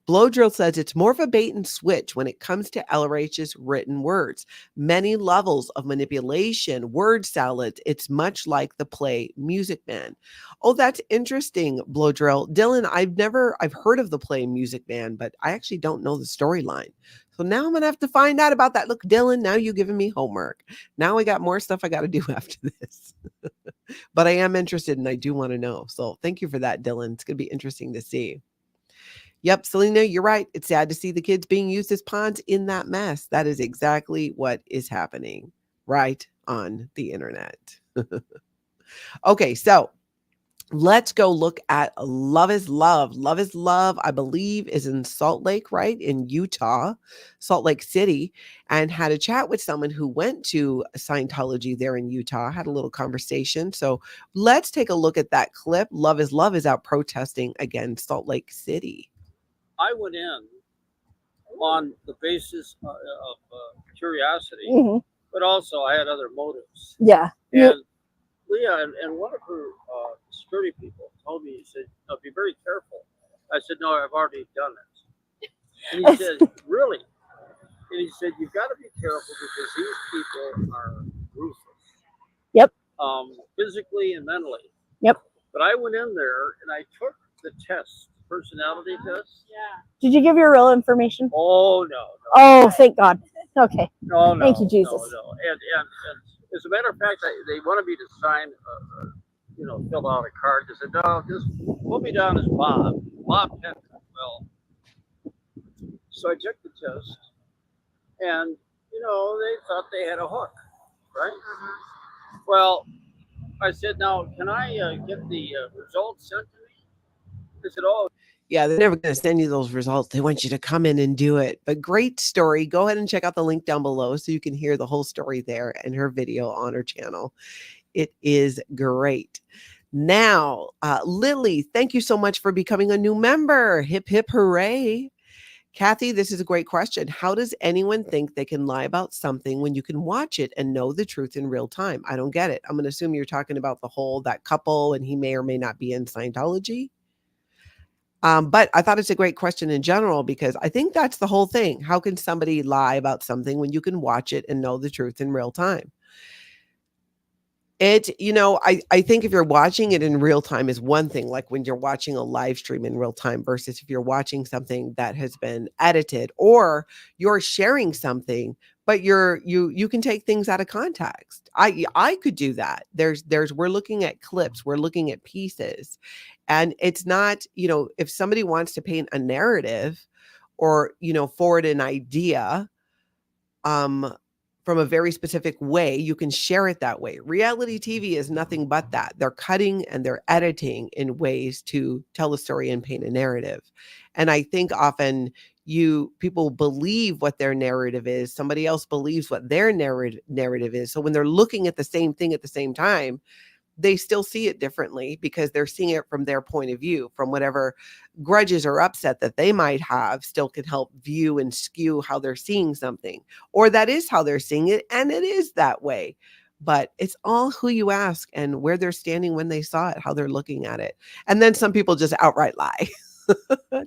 Blow Drill says it's more of a bait and switch when it comes to LRH's written words. Many levels of manipulation, word salad. It's much like the play Music Man. Oh, that's interesting, Blow Drill. Dylan, I've heard of the play Music Man, but I actually don't know the storyline. So now I'm going to have to find out about that. Look, Dylan, now you're giving me homework. Now I got more stuff I got to do after this. But I am interested and I do want to know. So thank you for that, Dylan. It's going to be interesting to see. Yep, Selena, you're right. It's sad to see the kids being used as pawns in that mess. That is exactly what is happening right on the internet. Okay, so let's go look at Love is Love. Love is Love, I believe, is in Salt Lake, right? In Utah, Salt Lake City, and had a chat with someone who went to Scientology there in Utah, had a little conversation. So let's take a look at that clip. Love is Love is out protesting against Salt Lake City. I went in on the basis of curiosity, but also I had other motives. Yeah. And Leah and one of her security people told me, he said, no, be very careful. I said, no, I've already done it. And he said, really? And he said, you've got to be careful because these people are ruthless. Yep. Physically and mentally. Yep. But I went in there and I took the test, personality test. Yeah. Did you give your real information? Oh, no. Oh, thank God. Okay. No. Thank you, Jesus. No. And as a matter of fact, they wanted me to sign, fill out a card. They said, no, just put me down as Bob. Bob Penn. Well, so I took the test, and, they thought they had a hook, right? Well, I said, now, can I get the results sent to me? They said, oh. Yeah, they're never going to send you those results. They want you to come in and do it. But great story. Go ahead and check out the link down below so you can hear the whole story there and her video on her channel. It is great. Now, Lily, thank you so much for becoming a new member. Hip, hip, hooray. Kathy, this is a great question. How does anyone think they can lie about something when you can watch it and know the truth in real time? I don't get it. I'm going to assume you're talking about that couple and he may or may not be in Scientology. But I thought it's a great question in general, because I think that's the whole thing. How can somebody lie about something when you can watch it and know the truth in real time? I think if you're watching it in real time is one thing, like when you're watching a live stream in real time versus if you're watching something that has been edited, or you're sharing something, but you can take things out of context. I could do that. We're looking at clips, we're looking at pieces, and it's not, if somebody wants to paint a narrative or, forward an idea, from a very specific way, you can share it that way. Reality TV is nothing but that. They're cutting and they're editing in ways to tell a story and paint a narrative. And I think often people believe what their narrative is. Somebody else believes what their narrative is. So when they're looking at the same thing at the same time, they still see it differently because they're seeing it from their point of view, from whatever grudges or upset that they might have still can help view and skew how they're seeing something, or that is how they're seeing it. And it is that way, but it's all who you ask and where they're standing when they saw it, how they're looking at it. And then some people just outright lie,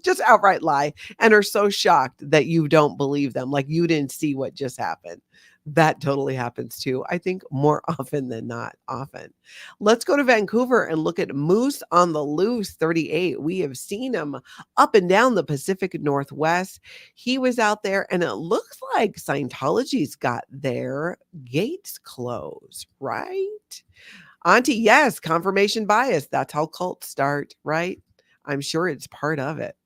just outright lie, and are so shocked that you don't believe them. Like you didn't see what just happened. That totally happens too. I think more often than not often. Let's go to Vancouver and look at Moose on the Loose 38. We have seen him up and down the Pacific Northwest. He was out there and it looks like Scientology's got their gates closed, right? Auntie, yes, confirmation bias. That's how cults start, right? I'm sure it's part of it.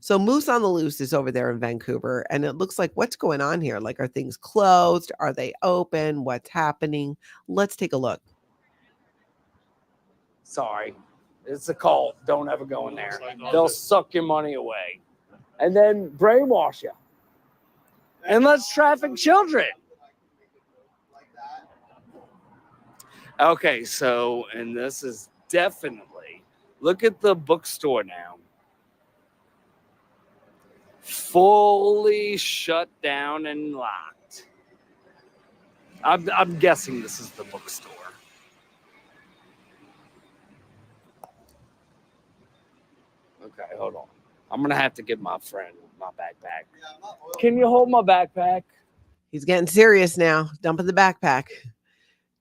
So Moose on the Loose is over there in Vancouver, and it looks like what's going on here? Like, are things closed? Are they open? What's happening? Let's take a look. Sorry, it's a cult. Don't ever go in there. They'll suck your money away and then brainwash you. And let's traffic children. Okay, so, and this is definitely, look at the bookstore now. Fully shut down and locked. I'm guessing this is the bookstore. Okay, hold on. I'm gonna have to give my friend my backpack. Can you hold my backpack? He's getting serious now, dumping the backpack.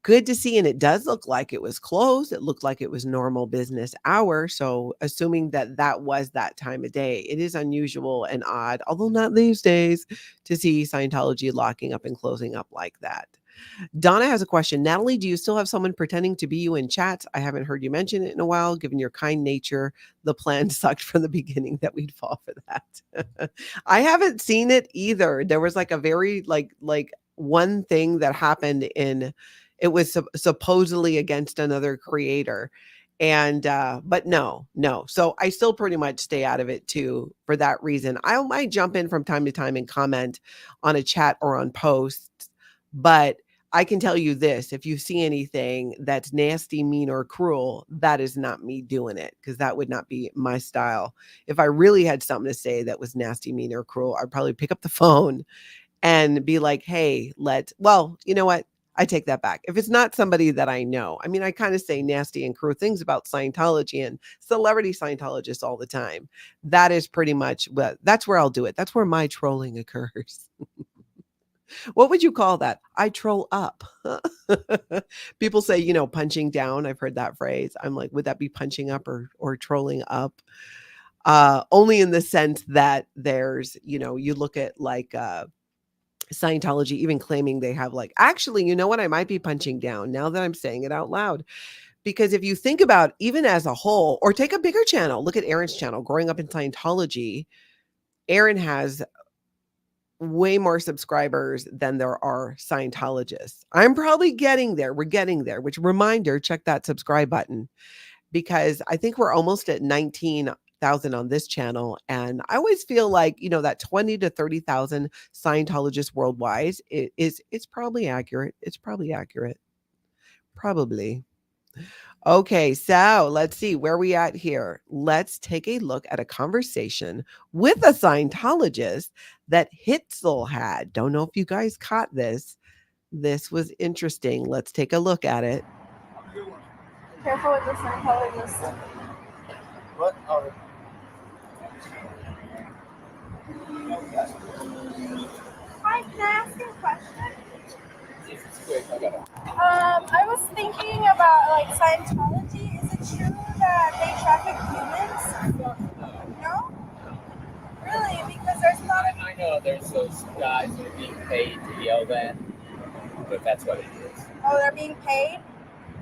Good to see. And it does look like it was closed. It looked like it was normal business hour. So assuming that that was that time of day, it is unusual and odd, although not these days, to see Scientology locking up and closing up like that. Donna has a question. Natalie, do you still have someone pretending to be you in chats? I haven't heard you mention it in a while. Given your kind nature, the plan sucked from the beginning that we'd fall for that. I haven't seen it either. There was like a very like one thing that happened in, it was supposedly against another creator. And but no. So I still pretty much stay out of it too for that reason. I might jump in from time to time and comment on a chat or on posts, but I can tell you this, if you see anything that's nasty, mean, or cruel, that is not me doing it, because that would not be my style. If I really had something to say that was nasty, mean, or cruel, I'd probably pick up the phone and be like, hey, well, you know what? I take that back. If it's not somebody that I know, I mean, I kind of say nasty and cruel things about Scientology and celebrity Scientologists all the time. That is pretty much, well, that's where I'll do it. That's where my trolling occurs. What would you call that? I troll up. People say, you know, punching down. I've heard that phrase. I'm like, would that be punching up or trolling up? Only in the sense that there's, you know, you look at like Scientology even claiming they have like, actually, you know what? I might be punching down now that I'm saying it out loud. Because if you think about even as a whole, or take a bigger channel, look at Aaron's channel, Growing Up in Scientology. Aaron has way more subscribers than there are Scientologists. I'm probably getting there. We're getting there, which reminder, check that subscribe button, because I think we're almost at 19,000 on this channel. And I always feel like, you know, that 20 to 30,000 Scientologists worldwide it's probably accurate. It's probably accurate. Probably. Okay, so let's see where we at here. Let's take a look at a conversation with a Scientologist that Hitzel had. Don't know if you guys caught this. This was interesting. Let's take a look at it. Careful with the Scientologist. What? Oh. Hi, can I ask you a question? I I was thinking about like Scientology. Is it true that they traffic humans? No? Really? Because there's a lot of. I know there's those guys that are being paid to yell that, but that's what it is. Oh, they're being paid?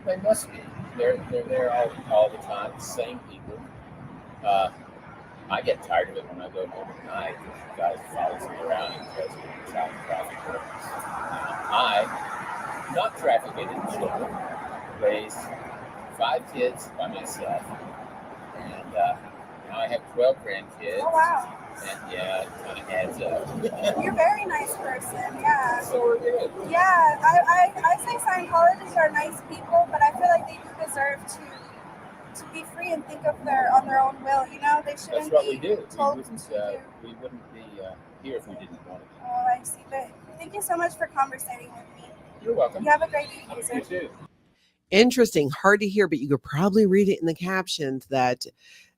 They must be. They're there all the time, the same people. I get tired of it when I go home at night. The guy follows me around and tells me to child traffic workers. I, not trafficked in children, raised 5 kids by myself, and now I have 12 grandkids. Oh, wow. And yeah, it kind of adds up. You're a very nice person, yeah. So we're good. Yeah, I say Scientologists are nice people, but I feel like they do deserve to be free and think on their own will. You know, they shouldn't. That's what we be do. told We wouldn't be here if we didn't want to be. Oh, I see. But thank you so much for conversating with me. You're welcome. You have a great evening, sir. You too. Interesting, hard to hear, but you could probably read it in the captions that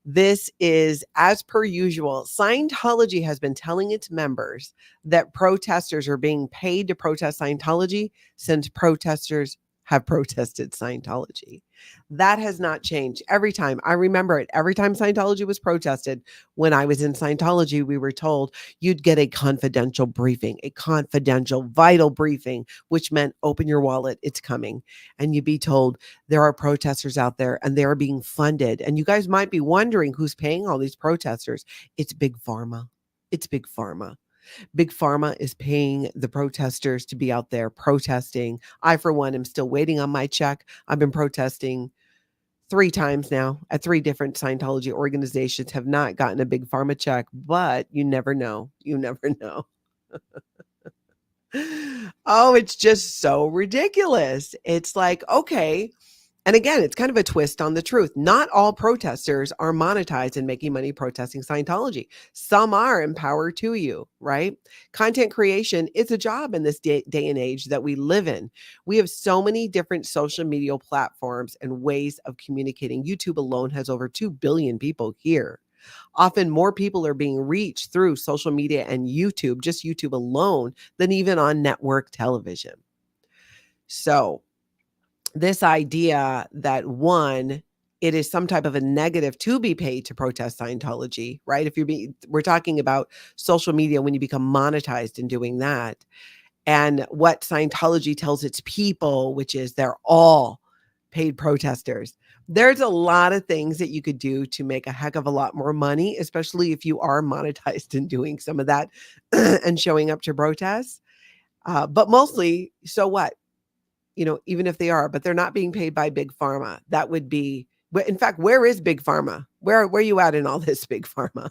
this is, as per usual, Scientology has been telling its members that protesters are being paid to protest Scientology since protesters have protested Scientology. That has not changed. Every time, I remember it, every time Scientology was protested, when I was in Scientology, we were told you'd get a confidential briefing, a confidential, vital briefing, which meant open your wallet, it's coming. And you'd be told there are protesters out there and they are being funded. And you guys might be wondering who's paying all these protesters. It's Big Pharma. It's Big Pharma. Big Pharma is paying the protesters to be out there protesting. I, for one, am still waiting on my check. I've been protesting 3 times now at 3 different Scientology organizations, have not gotten a Big Pharma check, but you never know. You never know. Oh, it's just so ridiculous. It's like, okay. And again, it's kind of a twist on the truth. Not all protesters are monetized and making money protesting Scientology. Some are, in power to you, right? Content creation is a job in this day and age that we live in. We have so many different social media platforms and ways of communicating. YouTube alone has over 2 billion people here. Often more people are being reached through social media and YouTube, just YouTube alone, than even on network television. So this idea that one, it is some type of a negative to be paid to protest Scientology, right? If we're talking about social media when you become monetized in doing that, and what Scientology tells its people, which is they're all paid protesters. There's a lot of things that you could do to make a heck of a lot more money, especially if you are monetized and doing some of that and showing up to protests. But mostly, so what? You know, even if they are, but they're not being paid by Big Pharma. That would be, in fact, where is Big Pharma? Where are you at in all this, Big Pharma?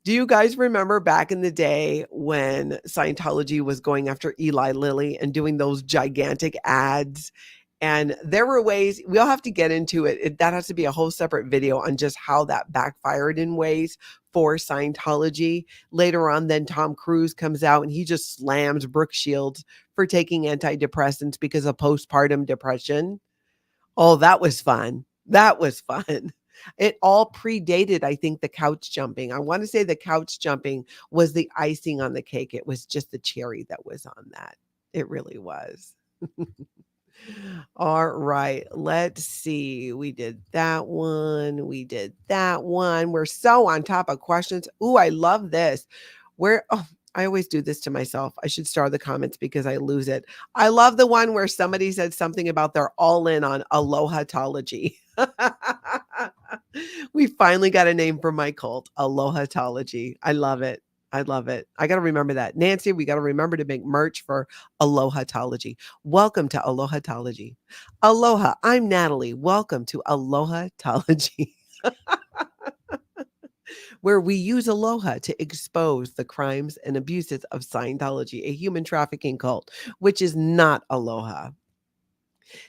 Do you guys remember back in the day when Scientology was going after Eli Lilly and doing those gigantic ads? And there were ways, we'll have to get into it. That has to be a whole separate video on just how that backfired in ways for Scientology. Later on, then Tom Cruise comes out and he just slams Brooke Shields for taking antidepressants because of postpartum depression. Oh, that was fun. That was fun. It all predated, I think, the couch jumping. I want to say the couch jumping was the icing on the cake. It was just the cherry that was on that. It really was. All right, let's see. We did that one. We did that one. We're so on top of questions. Ooh, I love this. I always do this to myself. I should star the comments because I lose it. I love the one where somebody said something about they're all in on Alohatology. We finally got a name for my cult, Alohatology. I love it. I love it. I got to remember that. Nancy, we got to remember to make merch for Alohatology. Welcome to Alohatology. Aloha, I'm Natalie. Welcome to Alohatology, where we use aloha to expose the crimes and abuses of Scientology, a human trafficking cult, which is not aloha.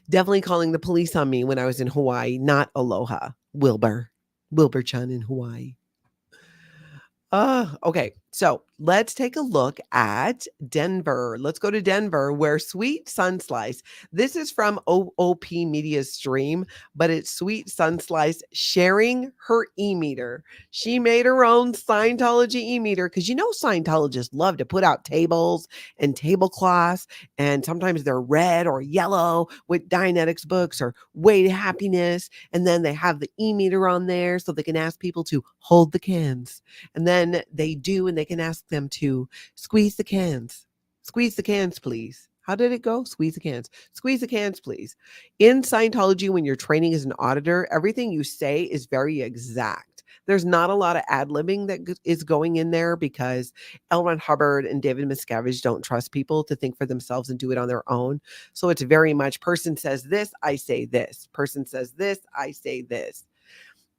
Definitely calling the police on me when I was in Hawaii, not aloha. Wilbur-chan in Hawaii. Okay, so let's take a look at Denver. Let's go to Denver, where Sweet Sunslice, this is from OOP Media's stream, but it's Sweet Sunslice sharing her e-meter. She made her own Scientology e-meter because you know Scientologists love to put out tables and tablecloths, and sometimes they're red or yellow with Dianetics books or Way to Happiness, and then they have the e-meter on there so they can ask people to hold the cans. And then they do, and they can ask them to squeeze the cans. Squeeze the cans, please. How did it go? Squeeze the cans. Squeeze the cans, please. In Scientology, when you're training as an auditor, everything you say is very exact. There's not a lot of ad-libbing that is going in there because L. Ron Hubbard and David Miscavige don't trust people to think for themselves and do it on their own. So it's very much person says this, I say this. Person says this, I say this.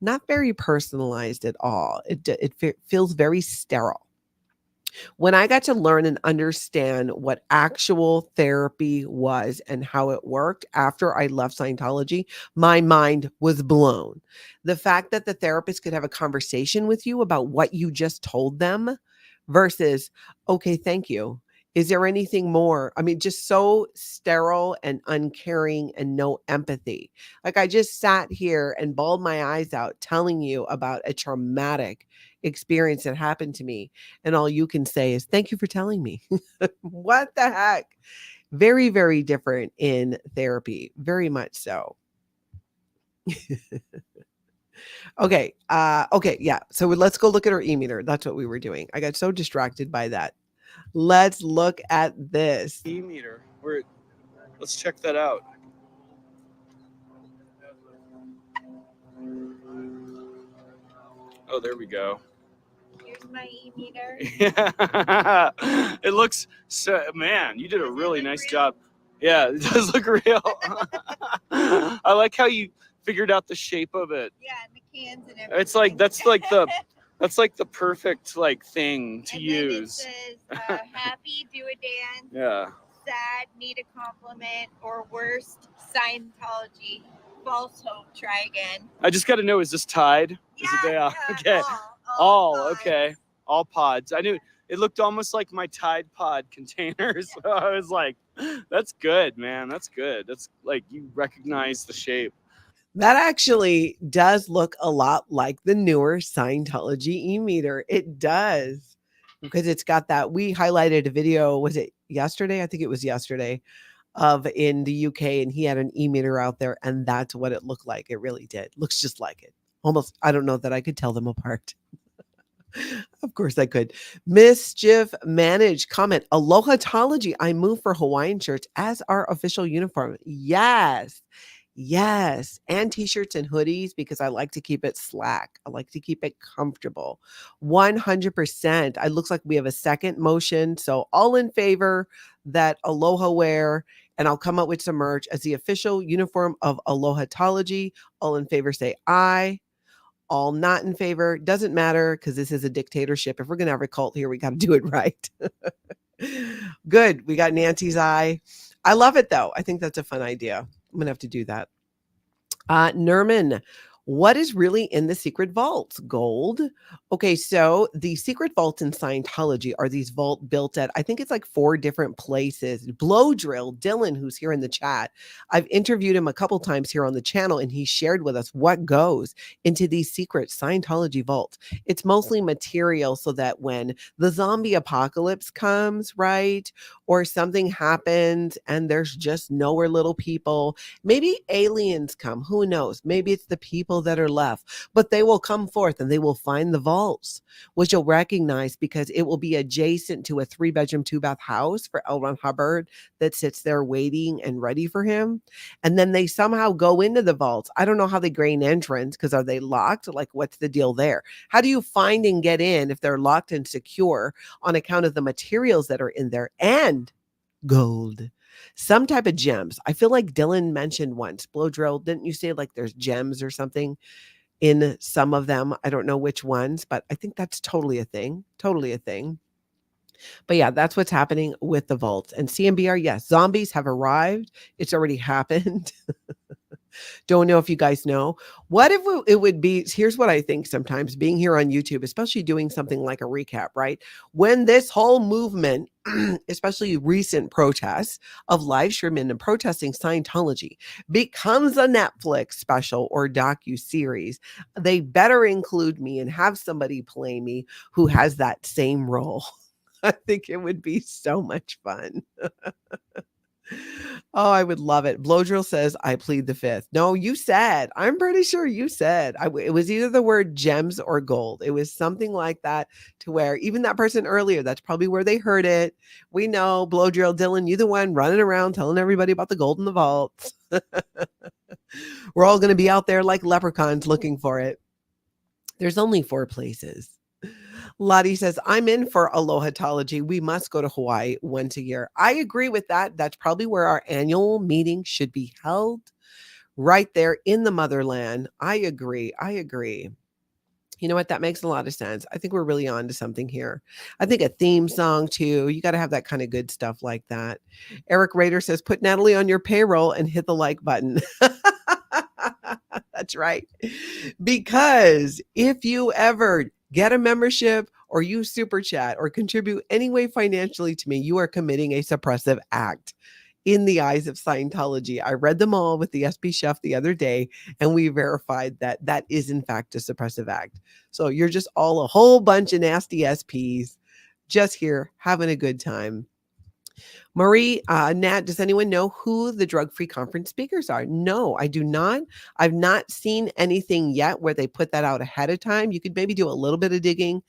Not very personalized at all. It feels very sterile. When I got to learn and understand what actual therapy was and how it worked after I left Scientology, my mind was blown. The fact that the therapist could have a conversation with you about what you just told them versus, okay, thank you. Is there anything more? I mean, just so sterile and uncaring and no empathy. Like I just sat here and bawled my eyes out telling you about a traumatic experience that happened to me. And all you can say is, thank you for telling me. What the heck? Very, very different in therapy. Very much so. Okay. Okay. Yeah. So let's go look at our e-meter. That's what we were doing. I got so distracted by that. Let's look at this e-meter. Let's check that out. Oh, there we go. Here's my e-meter. Yeah. It looks so, man, you did a really nice job. Yeah, it does look real. I like how you figured out the shape of it. Yeah, and the cans and everything. It's like that's like the perfect like thing to use. It says, happy, do a dance. Yeah. Sad, need a compliment, or worst, Scientology. False hope, try again. I just got to know, is this tied? Yeah, is it they are? yeah, Okay. all Okay. All pods. I knew it looked almost like my Tide Pod container. So I was like, that's good, man. That's good. That's like you recognize the shape. That actually does look a lot like the newer Scientology e-meter. It does, because it's got that. We highlighted a video, was it yesterday? I think it was yesterday, of in the UK, and he had an e-meter out there, and that's what it looked like. It really did. Looks just like it. Almost, I don't know that I could tell them apart. Of course I could. Mischief Managed comment. Alohatology. I moved for Hawaiian shirts as our official uniform. Yes. Yes. And t-shirts and hoodies, because I like to keep it slack. I like to keep it comfortable. 100%. It looks like we have a second motion. So all in favor that Aloha wear, and I'll come up with some merch as the official uniform of Alohatology. All in favor say aye. All not in favor, doesn't matter, because this is a dictatorship. If we're going to have a cult here, we got to do it right. Good. We got Nancy's eye. I love it, though. I think that's a fun idea. I'm going to have to do that. Nerman, what is really in the secret vaults? Gold. Okay, so the secret vaults in Scientology are these vault built at, I think it's like 4 different places. Blow Drill, Dylan, who's here in the chat. I've interviewed him a couple times here on the channel, and he shared with us what goes into these secret Scientology vaults. It's mostly material so that when the zombie apocalypse comes, right, or something happens and there's just nowhere little people, maybe aliens come, who knows? Maybe it's the people that are left, but they will come forth and they will find the vaults, which you'll recognize because it will be adjacent to a 3-bedroom, 2-bath house for L. Ron Hubbard that sits there waiting and ready for him. And then they somehow go into the vaults. I don't know how they gain entrance, because are they locked? Like, what's the deal there? How do you find and get in if they're locked and secure on account of the materials that are in there and gold? Some type of gems. I feel like Dylan mentioned once, Blow Drill, didn't you say like there's gems or something in some of them? I don't know which ones, but I think that's totally a thing. Totally a thing. But yeah, that's what's happening with the vaults. And CMBR, yes, zombies have arrived. It's already happened. Don't know if you guys know. What if it would be, here's what I think sometimes, being here on YouTube, especially doing something like a recap, right? When this whole movement, especially recent protests of live streaming and protesting Scientology, becomes a Netflix special or docu-series, they better include me and have somebody play me who has that same role. I think it would be so much fun. Oh, I would love it. Blow Drill says, I plead the fifth. No, you said, I'm pretty sure you said, it was either the word gems or gold. It was something like that, to where even that person earlier, that's probably where they heard it. We know, Blow Drill, Dylan, you the one running around telling everybody about the gold in the vaults. We're all going to be out there like leprechauns looking for it. There's only 4 places. Lottie says, I'm in for Alohatology. We must go to Hawaii once a year. I agree with that. That's probably where our annual meeting should be held, right there in the motherland. I agree. I agree. You know what? That makes a lot of sense. I think we're really on to something here. I think a theme song too. You got to have that kind of good stuff like that. Eric Rader says, put Natalie on your payroll and hit the like button. That's right. Because if you ever get a membership or use Super Chat or contribute any way financially to me, you are committing a suppressive act in the eyes of Scientology. I read them all with the SP chef the other day, and we verified that that is in fact a suppressive act. So you're just all a whole bunch of nasty SPs just here having a good time. Marie, Nat, does anyone know who the drug-free conference speakers are? No, I do not. I've not seen anything yet where they put that out ahead of time. You could maybe do a little bit of digging.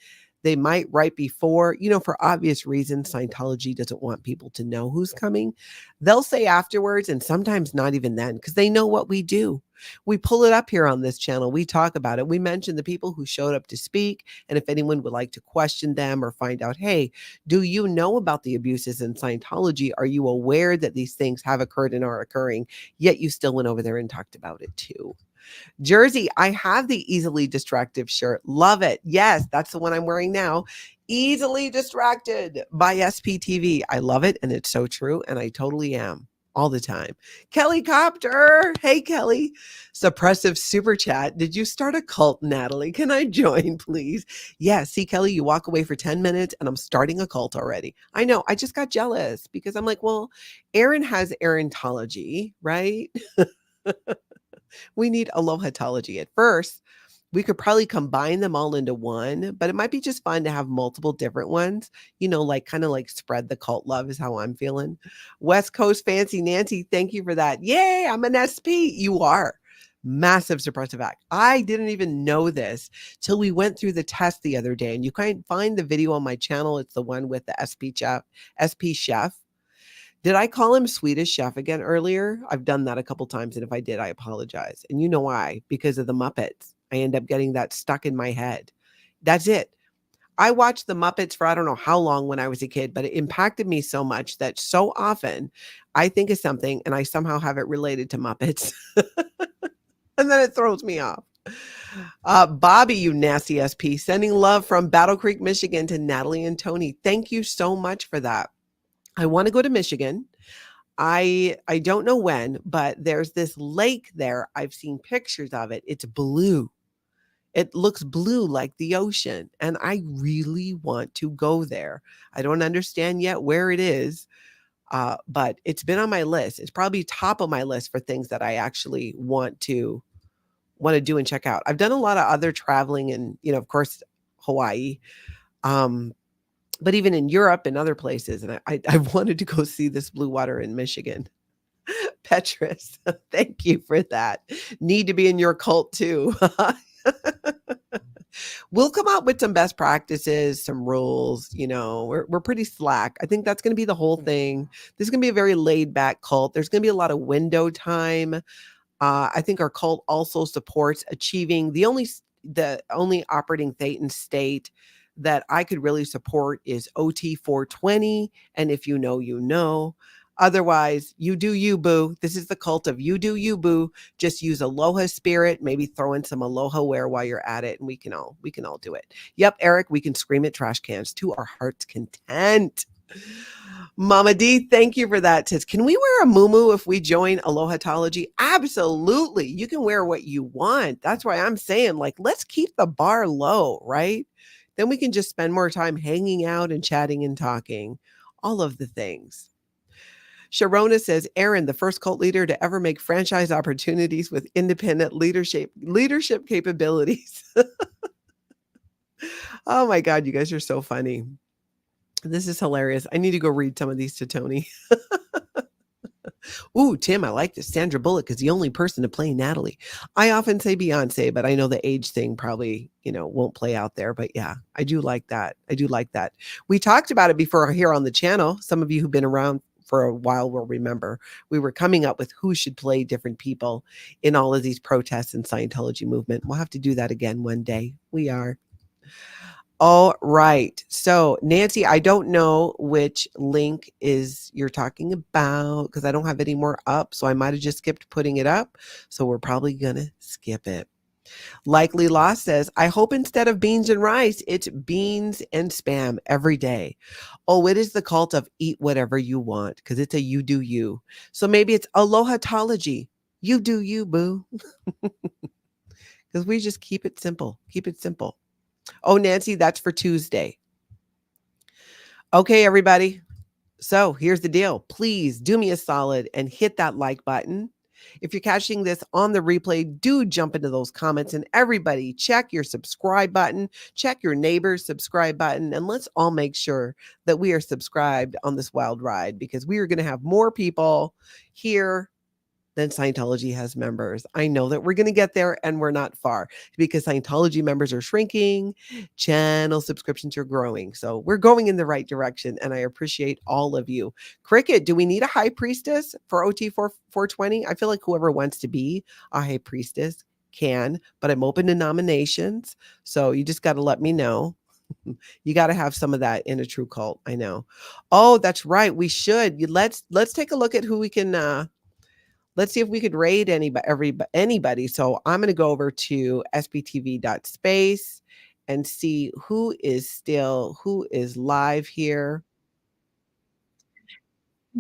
They might right before, for obvious reasons, Scientology doesn't want people to know who's coming. They'll say afterwards, and sometimes not even then, because they know what we do. We pull it up here on this channel. We talk about it. We mention the people who showed up to speak. And if anyone would like to question them or find out, hey, do you know about the abuses in Scientology? Are you aware that these things have occurred and are occurring? Yet you still went over there and talked about it too. Jersey, I have the easily distracted shirt. Love it. Yes, that's the one I'm wearing now. Easily distracted by SPTV. I love it. And it's so true. And I totally am all the time. Kelly Copter. Hey, Kelly. Suppressive super chat. Did you start a cult, Natalie? Can I join, please? Yeah. See, Kelly, you walk away for 10 minutes and I'm starting a cult already. I know. I just got jealous because I'm like, well, Aaron has Aarontology, right? We need Alohatology. At first, we could probably combine them all into one, but it might be just fun to have multiple different ones, like kind of like spread the cult love is how I'm feeling. West Coast Fancy Nancy, thank you for that. Yay, I'm an SP. You are. Massive suppressive act. I didn't even know this till we went through the test the other day, and you can find the video on my channel. It's the one with the SP chef. Did I call him Swedish chef again earlier? I've done that a couple times, and if I did, I apologize. And you know why? Because of the Muppets. I end up getting that stuck in my head. That's it. I watched the Muppets for I don't know how long when I was a kid, but it impacted me so much that so often I think of something and I somehow have it related to Muppets. And then it throws me off. Bobby, you nasty SP, sending love from Battle Creek, Michigan to Natalie and Tony. Thank you so much for that. I want to go to Michigan. I don't know when, but there's this lake there. I've seen pictures of it. It's blue. It looks blue like the ocean, and I really want to go there. I don't understand yet where it is, but it's been on my list. It's probably top of my list for things that I actually want to do and check out. I've done a lot of other traveling and, of course, Hawaii, but even in Europe and other places. And I wanted to go see this blue water in Michigan. Petrus, thank you for that. Need to be in your cult too. We'll come up with some best practices, some rules. We're pretty slack. I think that's going to be the whole thing. This is going to be a very laid back cult. There's going to be a lot of window time. I think our cult also supports achieving the only operating THETAN state that I could really support is OT 420. And if you know, you know. Otherwise, you do you, boo. This is the cult of you do you, boo. Just use aloha spirit, maybe throw in some aloha wear while you're at it, and we can all do it. Yep, Eric, we can scream at trash cans to our heart's content. Mama D, thank you for that. Says, can we wear a muumuu if we join Alohatology? Absolutely. You can wear what you want. That's why I'm saying, let's keep the bar low, right? Then we can just spend more time hanging out and chatting and talking. All of the things. Sharona says, Aaron, the first cult leader to ever make franchise opportunities with independent leadership capabilities. Oh my God, you guys are so funny. This is hilarious. I need to go read some of these to Tony. Ooh, Tim, I like this. Sandra Bullock is the only person to play Natalie. I often say Beyonce, but I know the age thing probably, won't play out there. But yeah, I do like that. We talked about it before here on the channel. Some of you who've been around for a while will remember we were coming up with who should play different people in all of these protests and Scientology movement. We'll have to do that again one day. We are. All right. So Nancy, I don't know which link you're talking about because I don't have any more up. So I might have just skipped putting it up. So we're probably going to skip it. Likely Lost says, I hope instead of beans and rice, it's beans and spam every day. Oh, it is the cult of eat whatever you want because it's a you do you. So maybe it's Alohatology. You do you, boo. Because we just keep it simple. Keep it simple. Oh, Nancy, that's for Tuesday. Okay, everybody. So here's the deal. Please do me a solid and hit that like button. If you're catching this on the replay, do jump into those comments and everybody check your subscribe button, check your neighbor's subscribe button, and let's all make sure that we are subscribed on this wild ride because we are going to have more people here than Scientology has members. I know that we're going to get there and we're not far because Scientology members are shrinking, channel subscriptions are growing. So we're going in the right direction and I appreciate all of you. Cricket, do we need a high priestess for OT 420? I feel like whoever wants to be a high priestess can, but I'm open to nominations. So you just got to let me know. You got to have some of that in a true cult. I know. Oh, that's right. We should. Let's take a look at who we can let's see if we could raid anybody. So I'm going to go over to sptv.space and see who is live here.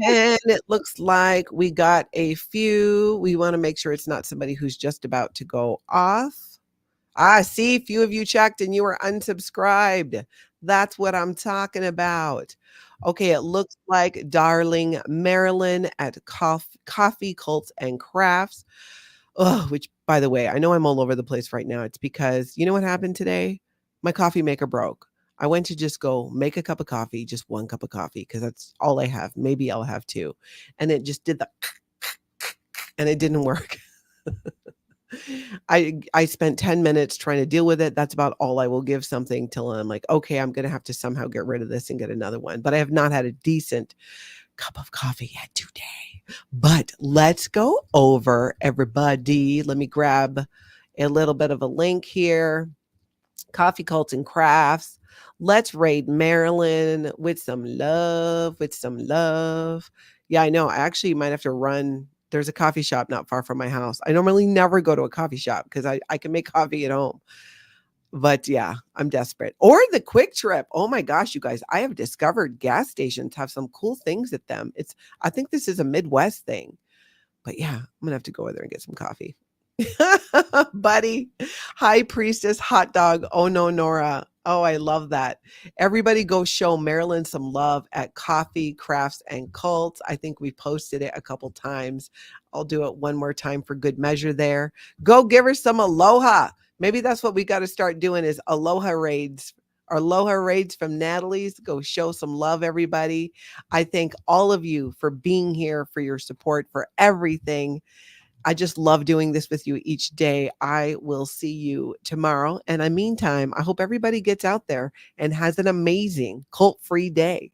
And it looks like we got a few. We want to make sure it's not somebody who's just about to go off. I see a few of you checked and you were unsubscribed. That's what I'm talking about. Okay, it looks like Darling Marilyn at Coffee Cults and Crafts. Oh, which by the way, I know I'm all over the place right now. It's because you know what happened today? My coffee maker broke. I went to just go make a cup of coffee, just one cup of coffee, because that's all I have. Maybe I'll have two. And it just did the and it didn't work. I spent 10 minutes trying to deal with it. That's about all I will give something till I'm like, okay, I'm going to have to somehow get rid of this and get another one. But I have not had a decent cup of coffee yet today. But let's go over, everybody. Let me grab a little bit of a link here. Coffee Cults and Crafts. Let's raid Maryland with some love, Yeah, I know. I actually might have to run. There's a coffee shop not far from my house. I normally never go to a coffee shop because I can make coffee at home. But yeah, I'm desperate. Or the Quick Trip. Oh my gosh, you guys, I have discovered gas stations have some cool things at them. I think this is a Midwest thing. But yeah, I'm going to have to go over there and get some coffee. Buddy, High Priestess, Hot Dog. Oh no, Nora. Oh, I love that. Everybody go show Marilyn some love at Coffee, Crafts, and Cults. I think we posted it a couple times. I'll do it one more time for good measure there. Go give her some aloha. Maybe that's what we got to start doing is aloha raids. Aloha raids from Natalie's. Go show some love, everybody. I thank all of you for being here, for your support, for everything. I just love doing this with you each day. I will see you tomorrow. And in the meantime, I hope everybody gets out there and has an amazing cult-free day.